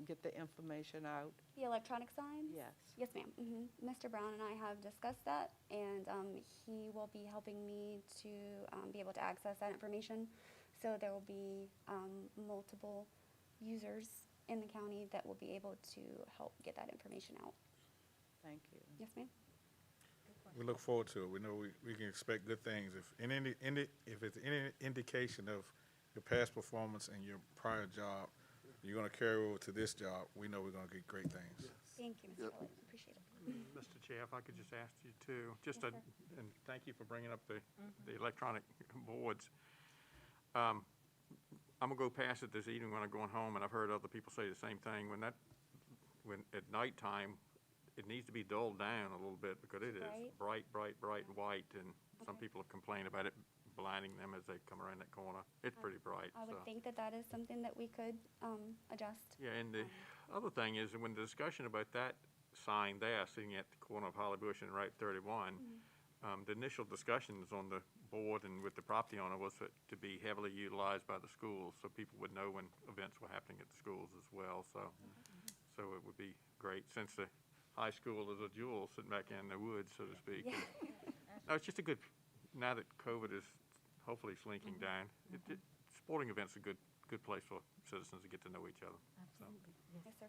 get the information out? The electronic signs? Yes. Yes, ma'am. Mr. Brown and I have discussed that, and he will be helping me to be able to access that information. So there will be multiple users in the county that will be able to help get that information out. Thank you. Yes, ma'am. We look forward to it. We know we can expect good things. If it's any indication of your past performance and your prior job, you're going to carry over to this job, we know we're going to get great things. Thank you, Mr. Elliott. Appreciate it. Mr. Chair, if I could just ask you too, just Yes, and thank you for bringing up the electronic boards. I'm gonna go past it this evening when I'm going home, and I've heard other people say the same thing. When at nighttime, it needs to be dulled down a little bit because it is bright and white, and some people have complained about it blinding them as they come around that corner. It's pretty bright. I would so. think that is something that we could adjust. Yeah, and the other thing is, when the discussion about that sign there, sitting at the corner of Holly Bush and Route 31, the initial discussions on the board and with the property owner was to be heavily utilized by the schools, so people would know when events were happening at the schools as well. So it would be great, since the high school is a jewel sitting back in the woods, so to speak. Yeah. No, it's just a good, now that COVID is hopefully slinking down, sporting events are a good place for citizens to get to know each other. So. Yes, sir.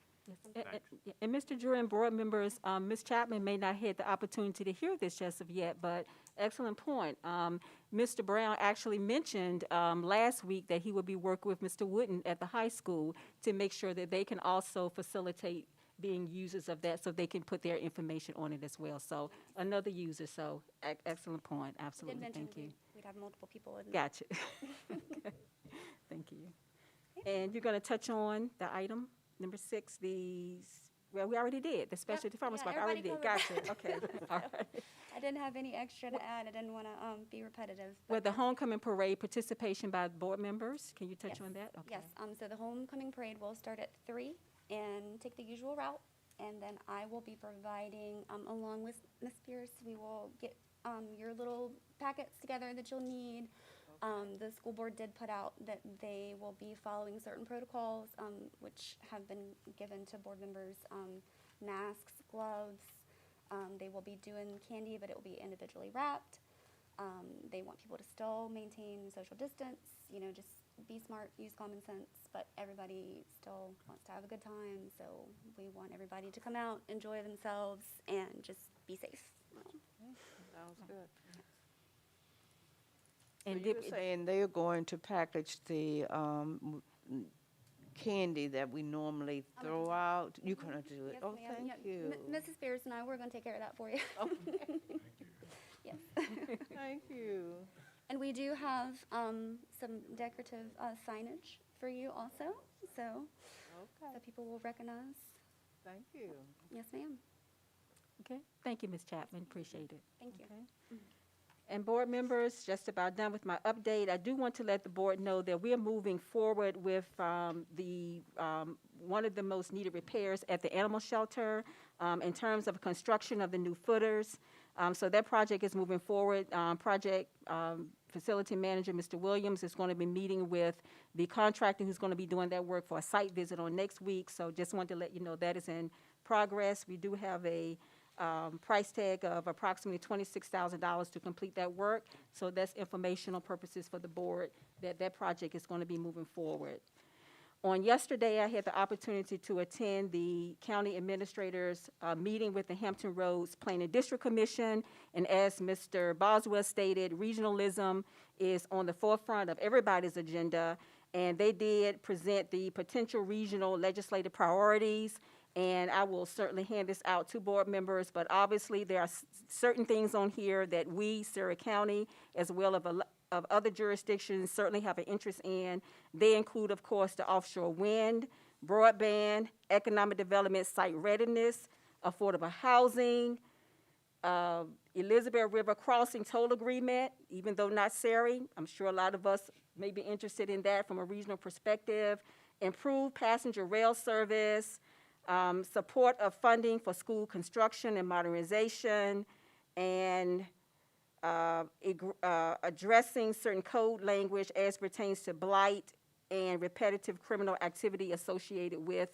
Thanks. And Mr. Drury and board members, Ms. Chapman may not have the opportunity to hear this just of yet, but excellent point. Mr. Brown actually mentioned last week that he would be working with Mr. Wooden at the high school to make sure that they can also facilitate being users of that, so they can put their information on it as well. So another user, so excellent point, I did absolutely, mention thank you. we'd have multiple people in. Gotcha. Okay. Thank you. And you're gonna touch on the item, number 6, well, we already did, the specialty farmer's market, I already did, gotcha, okay, all right. I didn't have any extra to add. I didn't want to be repetitive. Well, but the homecoming parade participation by board members, can you touch Yes. on that? Okay. Yes, so the homecoming parade will start at 3 and take the usual route, and then I will be providing, along with Ms. Pierce, we will get your little packets together that you'll need. The school board did put out that they will be following certain protocols, which have been given to board members, masks, gloves. They will be doing candy, but it will be individually wrapped. They want people to still maintain social distance, just be smart, use common sense, but everybody still wants to have a good time, so we want everybody to come out, enjoy themselves, and just be safe. Sounds good. And So you're saying they're going to package the candy that we normally throw out? You're gonna do it? Yes, Oh, ma'am. thank Yeah, you. Mrs. Spears and I, we're going to take care of that for you. Yes. Thank you. And we do have some decorative signage for you also, so that people will recognize. Thank you. Yes, ma'am. Okay, thank you, Ms. Chapman, appreciate it. Thank you. Okay. And board members, just about done with my update. I do want to let the board know that we are moving forward with one of the most needed repairs at the animal shelter in terms of construction of the new footers. So that project is moving forward. Project facility manager, Mr. Williams, is going to be meeting with the contractor who's going to be doing that work for a site visit on next week. So just wanted to let you know that is in progress. We do have a price tag of approximately $26,000 to complete that work. So that's informational purposes for the board that that project is going to be moving forward. On yesterday, I had the opportunity to attend the county administrators' meeting with the Hampton Roads Planning District Commission. And as Mr. Boswell stated, regionalism is on the forefront of everybody's agenda. And they did present the potential regional legislative priorities. And I will certainly hand this out to board members, but obviously there are certain things on here that we, Surrey County, as well as of other jurisdictions, certainly have an interest in. They include, of course, the offshore wind, broadband, economic development, site readiness, affordable housing, Elizabeth River Crossing toll agreement, even though not Surrey. I'm sure a lot of us may be interested in that from a regional perspective. Improved passenger rail service, support of funding for school construction and modernization, and addressing certain code language as pertains to blight and repetitive criminal activity associated with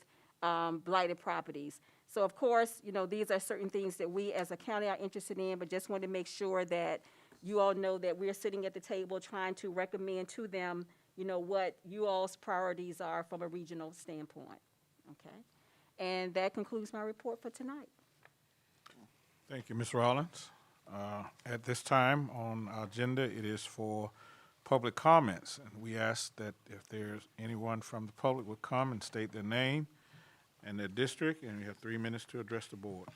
blighted properties. So of course, you know, these are certain things that we as a county are interested in, but just wanted to make sure that you all know that we're sitting at the table trying to recommend to them, you know, what you all's priorities are from a regional standpoint, okay? And that concludes my report for tonight. Thank you, Ms. Rollins. At this time on our agenda, it is for public comments. And we ask that if there's anyone from the public would come and state their name and their district, and you have 3 minutes to address the board.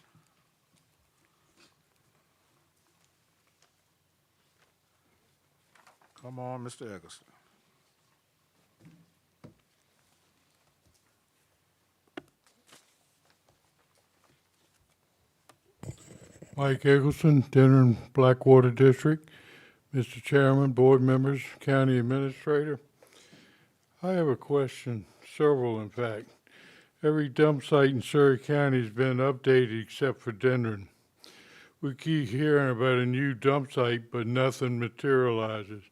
Come on, Mr. Eggleston. Mike Eggleston, Denver and Blackwater District. Mr. Chairman, board members, county administrator. I have a question, several in fact. Every dump site in Surrey County has been updated except for Denver. We keep hearing about a new dump site, but nothing materializes.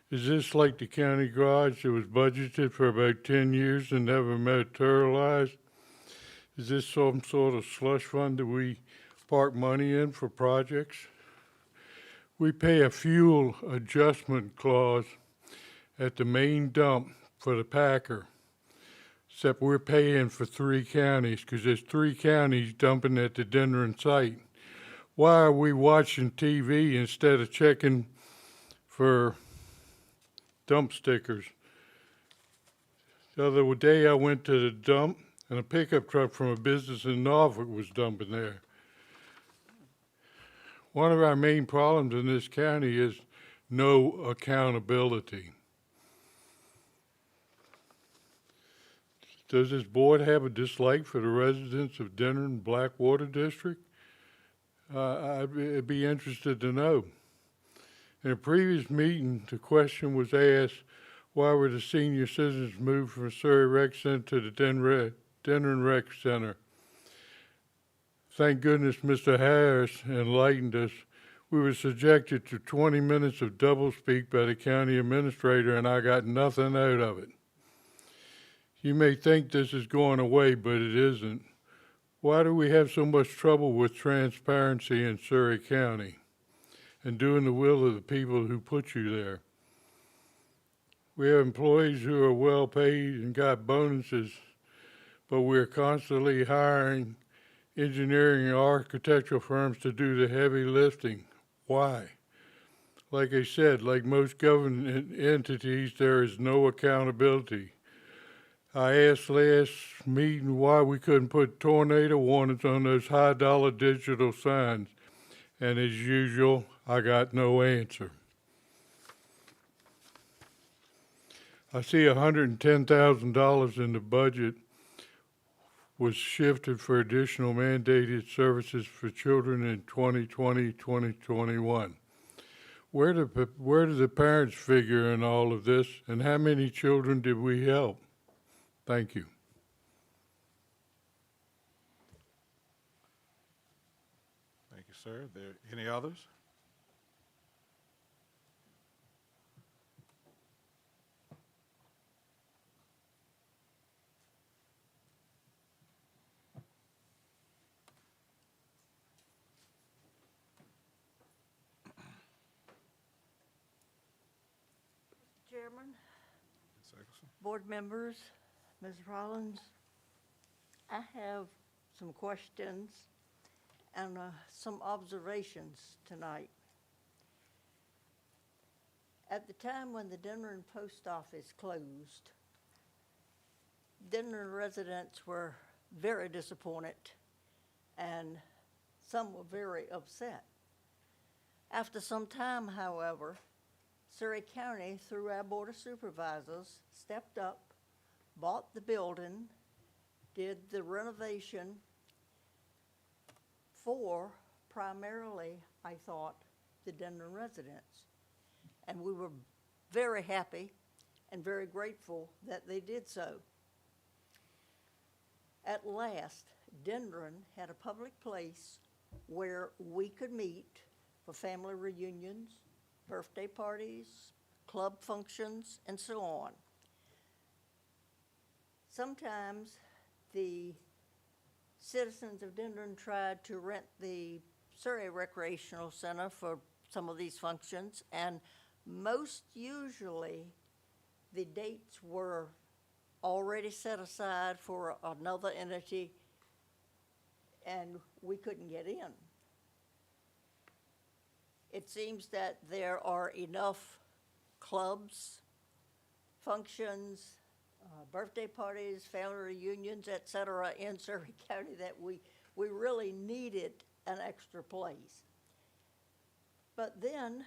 Is this like the county garage that was budgeted for about 10 years and never materialized? Is this some sort of slush fund that we park money in for projects? We pay a fuel adjustment clause at the main dump for the packer, except we're paying for 3 counties because there's 3 counties dumping at the Denver site. Why are we watching TV instead of checking for dump stickers? The other day I went to the dump and a pickup truck from a business in Norfolk was dumping there. One of our main problems in this county is no accountability. Does this board have a dislike for the residents of Denver and Blackwater District? I'd be interested to know. In a previous meeting, the question was asked, why were the senior citizens moved from Surrey Rec Center to the Denver Rec Center? Thank goodness Mr. Harris enlightened us. We were subjected to 20 minutes of doublespeak by the county administrator, and I got nothing out of it. You may think this is going away, but it isn't. Why do we have so much trouble with transparency in Surrey County and doing the will of the people who put you there? We have employees who are well paid and got bonuses, but we're constantly hiring engineering and architectural firms to do the heavy lifting. Why? Like I said, like most government entities, there is no accountability. I asked last meeting why we couldn't put tornado warnings on those high-dollar digital signs, and as usual, I got no answer. I see $110,000 in the budget was shifted for additional mandated services for children in 2020, 2021. Where do the parents figure in all of this, and how many children did we help? Thank you. Thank you, sir. There any others? Chairman, Ms. Eggleston? board members, Ms. Rollins, I have some questions and some observations tonight. At the time when the Denver Post Office closed, Denver residents were very disappointed and some were very upset. After some time, however, Surrey County, through our Board of Supervisors, stepped up, bought the building, did the renovation for primarily, I thought, the Denver residents. And we were very happy and very grateful that they did so. At last, Denver had a public place where we could meet for family reunions, birthday parties, club functions, and so on. Sometimes the citizens of Denver tried to rent the Surrey Recreational Center for some of these functions, and most usually the dates were already set aside for another entity and we couldn't get in. It seems that there are enough clubs, functions, birthday parties, family reunions, et cetera, in Surrey County that we really needed an extra place. But then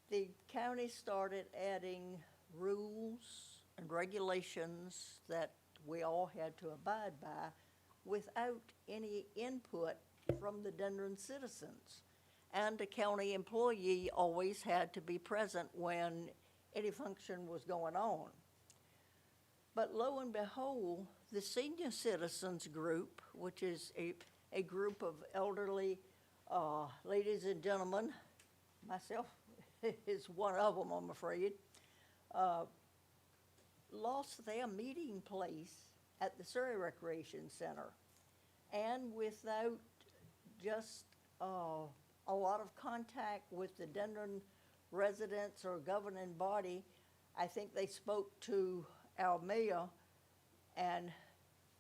the county started adding rules and regulations that we all had to abide by without any input from the Denver citizens. And a county employee always had to be present when any function was going on. But lo and behold, the senior citizens group, which is a group of elderly ladies and gentlemen, myself is one of them, I'm afraid, lost their meeting place at the Surrey Recreation Center. And without just a lot of contact with the Denver residents or governing body, I think they spoke to our mayor and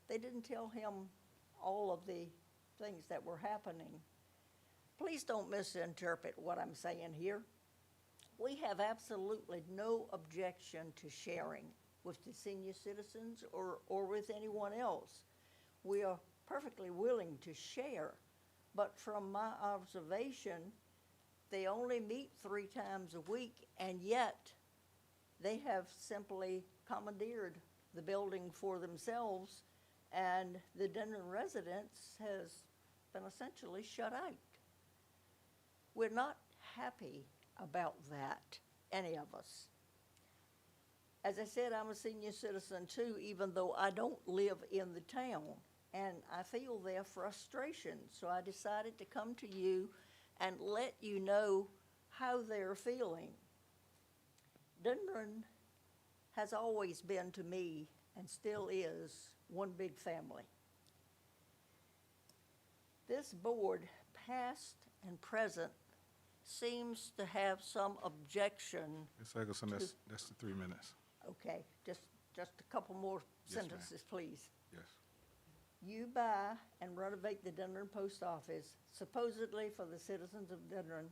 they didn't tell him all of the things that were happening. Please don't misinterpret what I'm saying here. We have absolutely no objection to sharing with the senior citizens or with anyone else. We are perfectly willing to share, but from my observation, they only meet 3 times a week, and yet they have simply commandeered the building for themselves, and the Denver residents has been essentially shut out. We're not happy about that, any of us. As I said, I'm a senior citizen too, even though I don't live in the town, and I feel their frustration. So I decided to come to you and let you know how they're feeling. Denver has always been to me, and still is, one big family. This board, past and present, seems to have some objection. Ms. Eggleston, that's the 3 minutes. Okay, just a couple more Yes, ma'am. sentences, please. Yes. You buy and renovate the Denver Post Office, supposedly for the citizens of Denver,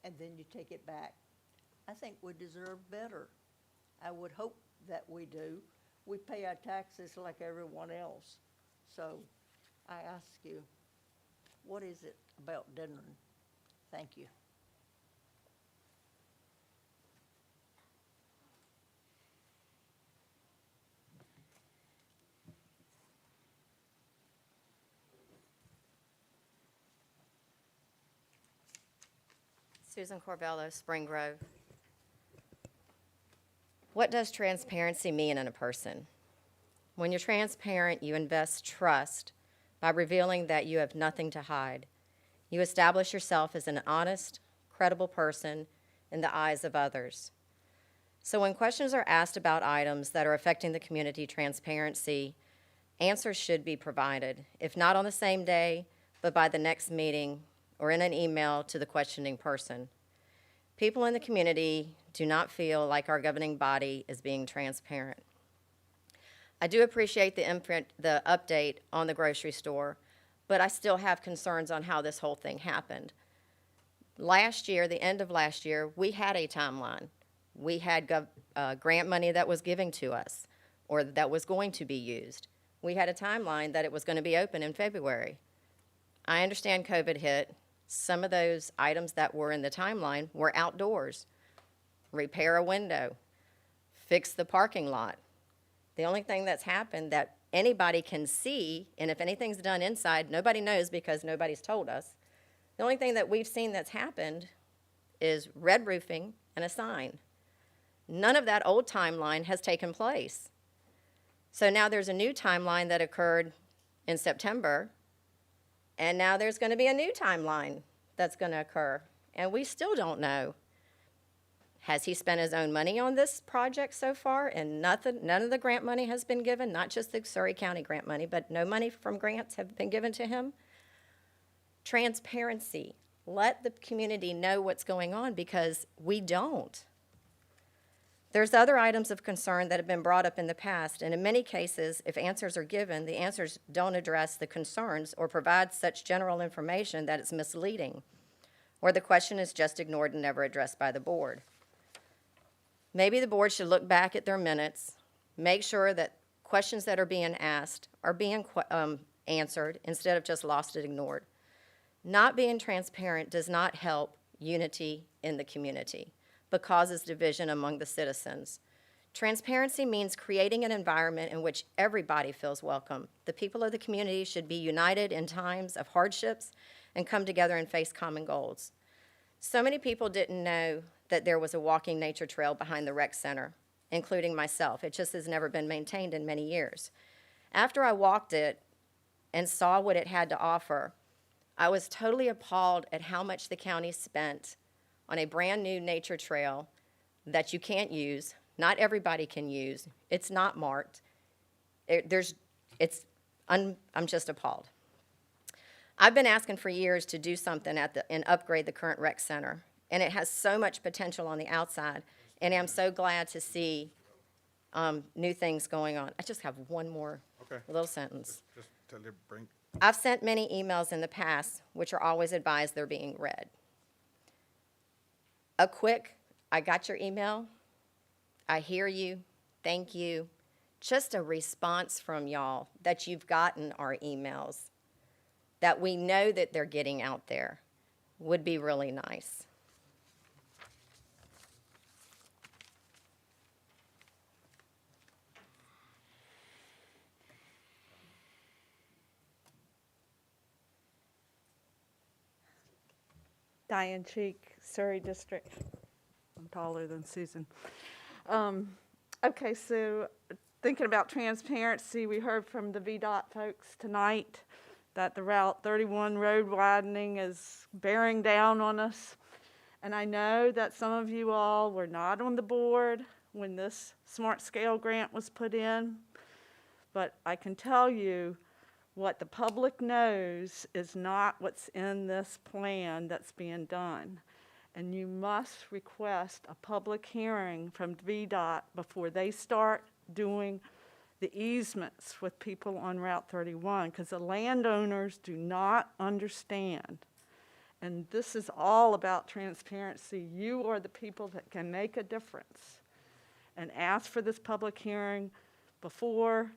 and then you take it back. I think we deserve better. I would hope that we do. We pay our taxes like everyone else. So I ask you, what is it about Denver? Thank you. Susan Corbello, Spring Grove. What does transparency mean in a person? When you're transparent, you invest trust by revealing that you have nothing to hide. You establish yourself as an honest, credible person in the eyes of others. So when questions are asked about items that are affecting the community transparency, answers should be provided, if not on the same day, but by the next meeting or in an email to the questioning person. People in the community do not feel like our governing body is being transparent. I do appreciate the update on the grocery store, but I still have concerns on how this whole thing happened. Last year, the end of last year, we had a timeline. We had grant money that was given to us or that was going to be used. We had a timeline that it was going to be open in February. I understand COVID hit. Some of those items that were in the timeline were outdoors. Repair a window, fix the parking lot. The only thing that's happened that anybody can see, and if anything's done inside, nobody knows because nobody's told us. The only thing that we've seen that's happened is red roofing and a sign. None of that old timeline has taken place. So now there's a new timeline that occurred in September, and now there's going to be a new timeline that's going to occur, and we still don't know. Has he spent his own money on this project so far, and none of the grant money has been given, not just the Surrey County grant money, but no money from grants have been given to him? Transparency. Let the community know what's going on because we don't. There's other items of concern that have been brought up in the past, and in many cases, if answers are given, the answers don't address the concerns or provide such general information that it's misleading, or the question is just ignored and never addressed by the board. Maybe the board should look back at their minutes, make sure that questions that are being asked are being answered instead of just lost and ignored. Not being transparent does not help unity in the community, but causes division among the citizens. Transparency means creating an environment in which everybody feels welcome. The people of the community should be united in times of hardships and come together and face common goals. So many people didn't know that there was a walking nature trail behind the rec center, including myself. It just has never been maintained in many years. After I walked it and saw what it had to offer, I was totally appalled at how much the county spent on a brand new nature trail that you can't use. Not everybody can use. It's not marked. I'm just appalled. I've been asking for years to do something and upgrade the current rec center, and it has so much potential on the outside, and I'm so glad to see new things going on. I just have one more little sentence. Just tell you, bring. I've sent many emails in the past, which are always advised they're being read. A quick, I got your email, I hear you, thank you. Just a response from y'all that you've gotten our emails, that we know that they're getting out there, would be really nice. Diane Cheek, Surrey District. I'm taller than Susan. Okay, so thinking about transparency, we heard from the VDOT folks tonight that the Route 31 road widening is bearing down on us. And I know that some of you all were not on the board when this Smart Scale grant was put in, but I can tell you what the public knows is not what's in this plan that's being done. And you must request a public hearing from VDOT before they start doing the easements with people on Route 31, because the landowners do not understand. And this is all about transparency. You are the people that can make a difference. And ask for this public hearing before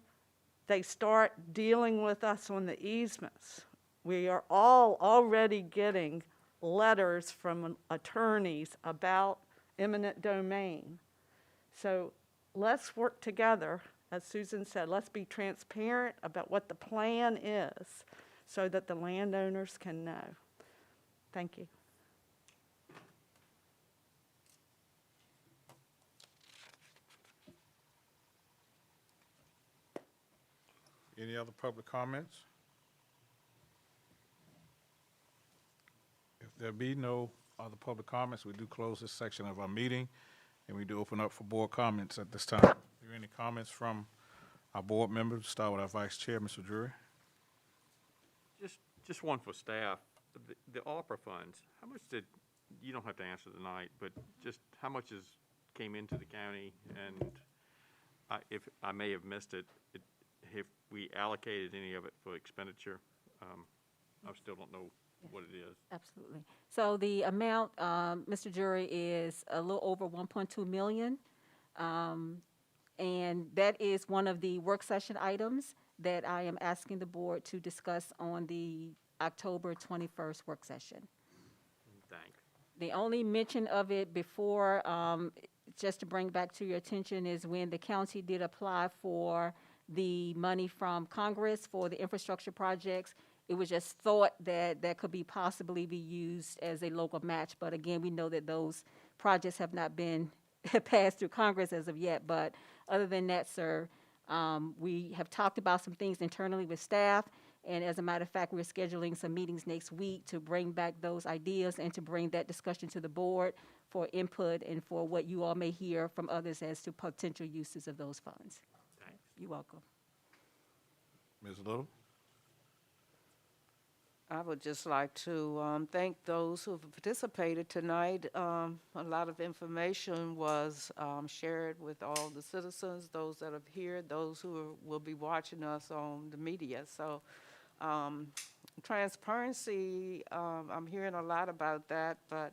they start dealing with us on the easements. We are all already getting letters from attorneys about eminent domain. So let's work together. As Susan said, let's be transparent about what the plan is so that the landowners can know. Thank you. any other public comments? If there be no other public comments, we do close this section of our meeting, and we do open up for board comments at this time. Are there any comments from our board members? Start with our vice chair, Mr. Drury. Just one for staff. The ARPA funds, how much did, you don't have to answer tonight, but just how much came into the county? And if I may have missed it, have we allocated any of it for expenditure? I still don't know what it is. Absolutely. So the amount, Mr. Jury, is a little over 1.2 million. And that is one of the work session items that I am asking the board to discuss on the October 21st work session. Thanks. The only mention of it before, just to bring back to your attention, is when the county did apply for the money from Congress for the infrastructure projects. It was just thought that that could be possibly be used as a local match. But again, we know that those projects have not been passed through Congress as of yet. But other than that, sir, we have talked about some things internally with staff. And as a matter of fact, we're scheduling some meetings next week to bring back those ideas and to bring that discussion to the board for input and for what you all may hear from others as to potential uses of those funds. Thanks. You're welcome. Ms. Little? I would just like to thank those who have participated tonight. A lot of information was shared with all the citizens, those that are here, those who will be watching us on the media. So transparency, I'm hearing a lot about that, but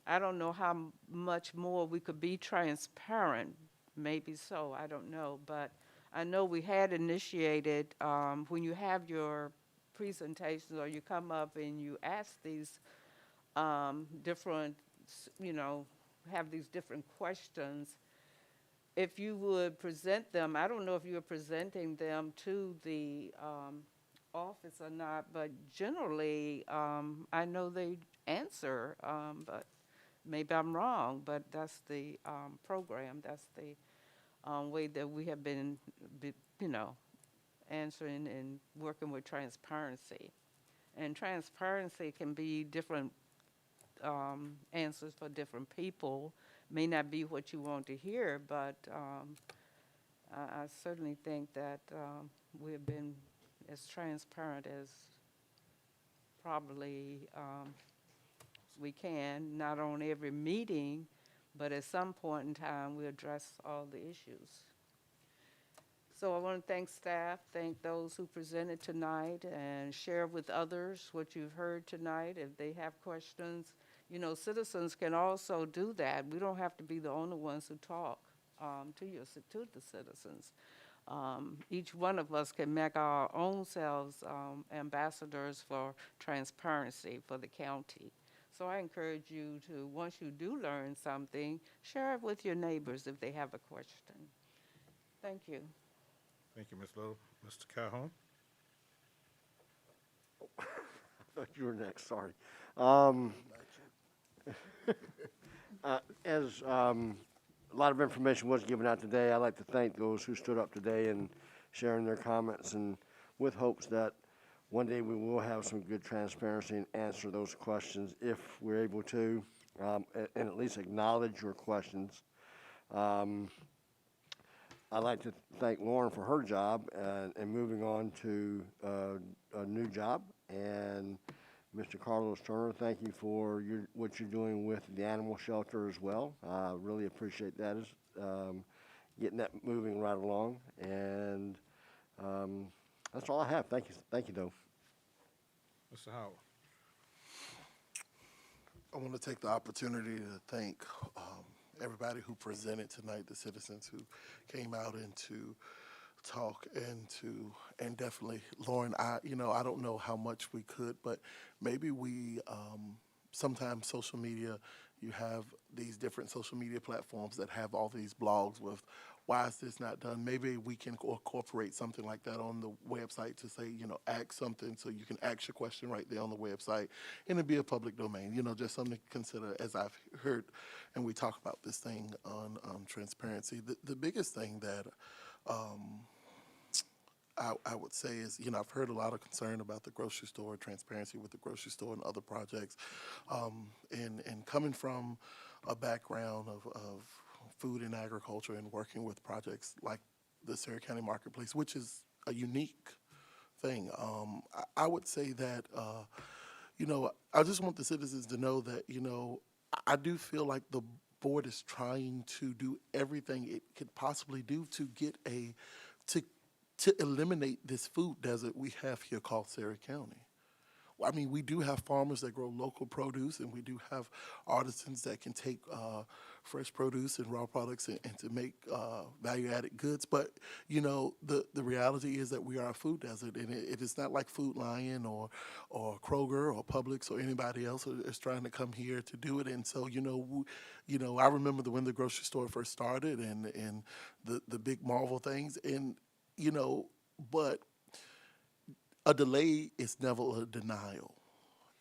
I don't know how much more we could be transparent. Maybe so, I don't know. But I know we had initiated, when you have your presentations or you come up and you ask these different, have these different questions, if you would present them, I don't know if you are presenting them to the office or not, but generally, I know they answer, but maybe I'm wrong, but that's the program, that's the way that we have been, answering and working with transparency. And transparency can be different answers for different people. May not be what you want to hear, but I certainly think that we have been as transparent as probably we can, not on every meeting, but at some point in time, we address all the issues. So I want to thank staff, thank those who presented tonight, and share with others what you've heard tonight. If they have questions, citizens can also do that. We don't have to be the only ones who talk to the citizens. Each one of us can make our own selves ambassadors for transparency for the county. So I encourage you to, once you do learn something, share it with your neighbors if they have a question. Thank you. Thank you, Ms. Little. Mr. Calhoun? I thought you were next, sorry. As a lot of information was given out today, I'd like to thank those who stood up today and sharing their comments, and with hopes that one day we will have some good transparency and answer those questions if we're able to, and at least acknowledge your questions. I'd like to thank Lauren for her job and moving on to a new job. And Mr. Carlos Turner, thank you for what you're doing with the animal shelter as well. I really appreciate that, getting that moving right along. And that's all I have. Thank you, though. Mr. Howard? I want to take the opportunity to thank everybody who presented tonight, the citizens who came out and to talk and definitely, Lauren, I don't know how much we could, but maybe we, sometimes social media, you have these different social media platforms that have all these blogs with, why is this not done? Maybe we can incorporate something like that on the website to say, ask something so you can ask your question right there on the website, and it'd be a public domain, just something to consider as I've heard, and we talk about this thing on transparency. The biggest thing that I would say is, I've heard a lot of concern about the grocery store, transparency with the grocery store and other projects. And coming from a background of food and agriculture and working with projects like the Surrey County Marketplace, which is a unique thing, I would say that, I just want the citizens to know that, I do feel like the board is trying to do everything it could possibly do to get to eliminate this food desert we have here called Surrey County. I mean, we do have farmers that grow local produce, and we do have artisans that can take fresh produce and raw products and to make value-added goods. But, the reality is that we are a food desert, and it is not like Food Lion or Kroger or Publix or anybody else is trying to come here to do it. And so, I remember when the grocery store first started and the big Marvel things, and, but a delay is never a denial.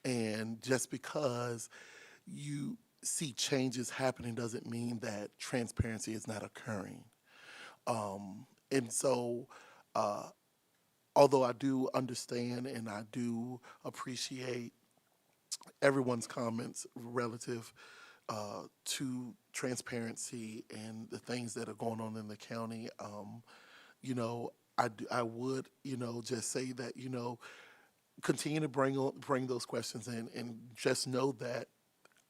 And just because you see changes happening doesn't mean that transparency is not occurring. And so, although I do understand and I do appreciate everyone's comments relative to transparency and the things that are going on in the county, I would, just say that, continue to bring those questions in, and just know that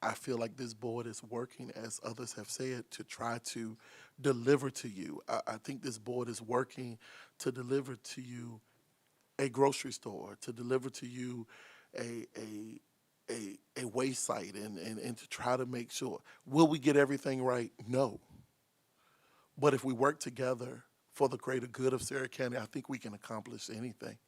I feel like this board is working, as others have said, to try to deliver to you. I think this board is working to deliver to you a grocery store, to deliver to you a waste site, and to try to make sure. Will we get everything right? No. But if we work together for the greater good of Surrey County, I think we can accomplish anything.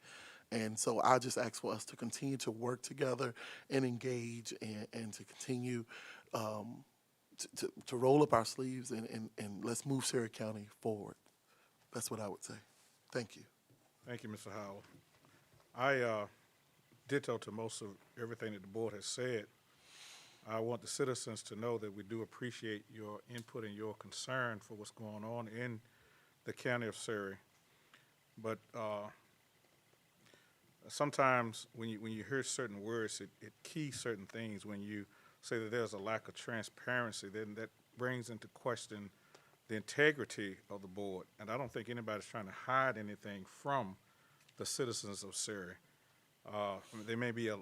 And so I just ask for us to continue to work together and engage and to continue to roll up our sleeves and let's move Surrey County forward. That's what I would say. Thank you. Thank you, Mr. Howell. I ditto to most of everything that the board has said. I want the citizens to know that we do appreciate your input and your concern for what's going on in the county of Surrey. But sometimes when you hear certain words, it keys certain things. When you say that there's a lack of transparency, then that brings into question the integrity of the board. And I don't think anybody's trying to hide anything from the citizens of Surrey. There may be a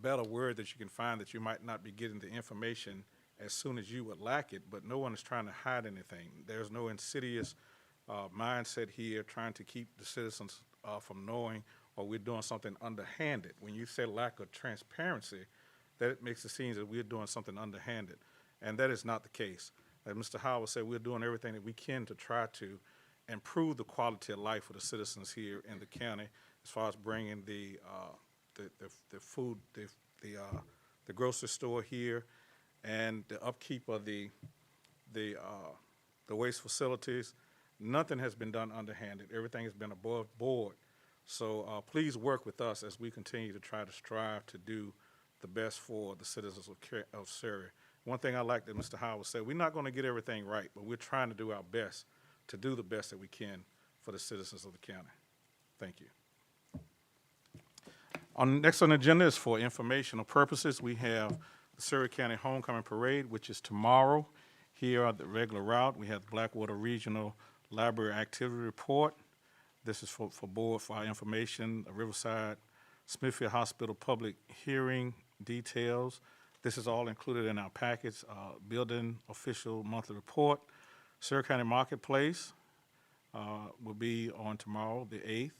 better word that you can find that you might not be getting the information as soon as you would like it, but no one is trying to hide anything. There's no insidious mindset here trying to keep the citizens from knowing, or we're doing something underhanded. When you say lack of transparency, that makes it seem that we're doing something underhanded, and that is not the case. As Mr. Howard said, we're doing everything that we can to try to improve the quality of life for the citizens here in the county, as far as bringing the food, the grocery store here, and the upkeep of the waste facilities. Nothing has been done underhanded. Everything has been above board. So please work with us as we continue to try to strive to do the best for the citizens of Surrey. One thing I like that Mr. Howard said, we're not going to get everything right, but we're trying to do our best to do the best that we can for the citizens of the county. Thank you. Next on the agenda is for informational purposes. We have the Surrey County Homecoming Parade, which is tomorrow. Here on the regular route, we have the Blackwater Regional Library Activity Report. This is for board for our information. The Riverside Smithfield Hospital public hearing details. This is all included in our packets. Building official monthly report. Surrey County Marketplace will be on tomorrow, the 8th,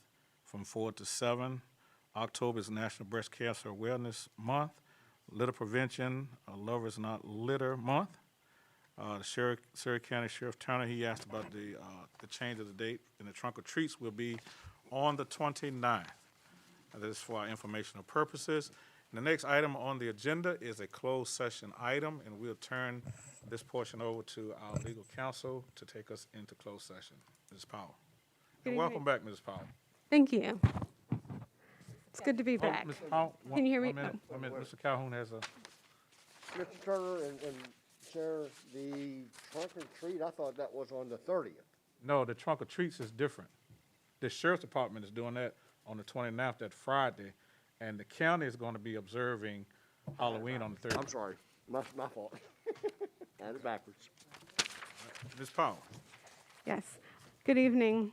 from 4 to 7. October is National Breast Cancer Awareness Month. Litter Prevention, Lovers Not Litter Month. The Surrey County Sheriff Turner, he asked about the change of the date, and the trunk or treats will be on the 29th. This is for our informational purposes. And the next item on the agenda is a closed session item, and we'll turn this portion over to our legal counsel to take us into closed session. Ms. Powell. And welcome back, Ms. Powell. Thank you. It's good to be back. Ms. Powell, Can you hear me? One minute. Mr. Calhoun has a... Mr. Turner and Chair, the trunk or treat, I thought that was on the 30th. No, the trunk or treats is different. the sheriff's department is doing that on the 29th, that Friday, and the county is going to be observing Halloween on the 30th. I'm sorry, my fault. I had it backwards. Ms. Powell? Yes. Good evening,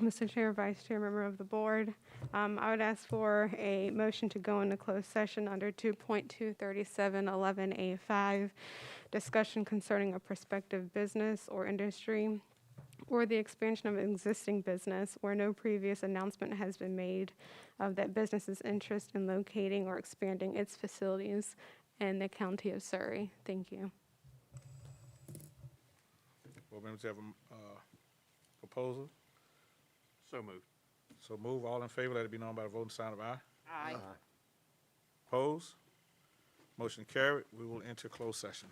Mr. Chair, Vice Chair, member of the board. I would ask for a motion to go into closed session under 2.23711A5, discussion concerning a prospective business or industry or the expansion of an existing business where no previous announcement has been made of that business's interest in locating or expanding its facilities in the county of Surrey. Thank you. Board members have a proposal? So moved. So move. All in favor, let it be known by the voting sign of aye. Aye. Opposed? Motion carried. We will enter closed session.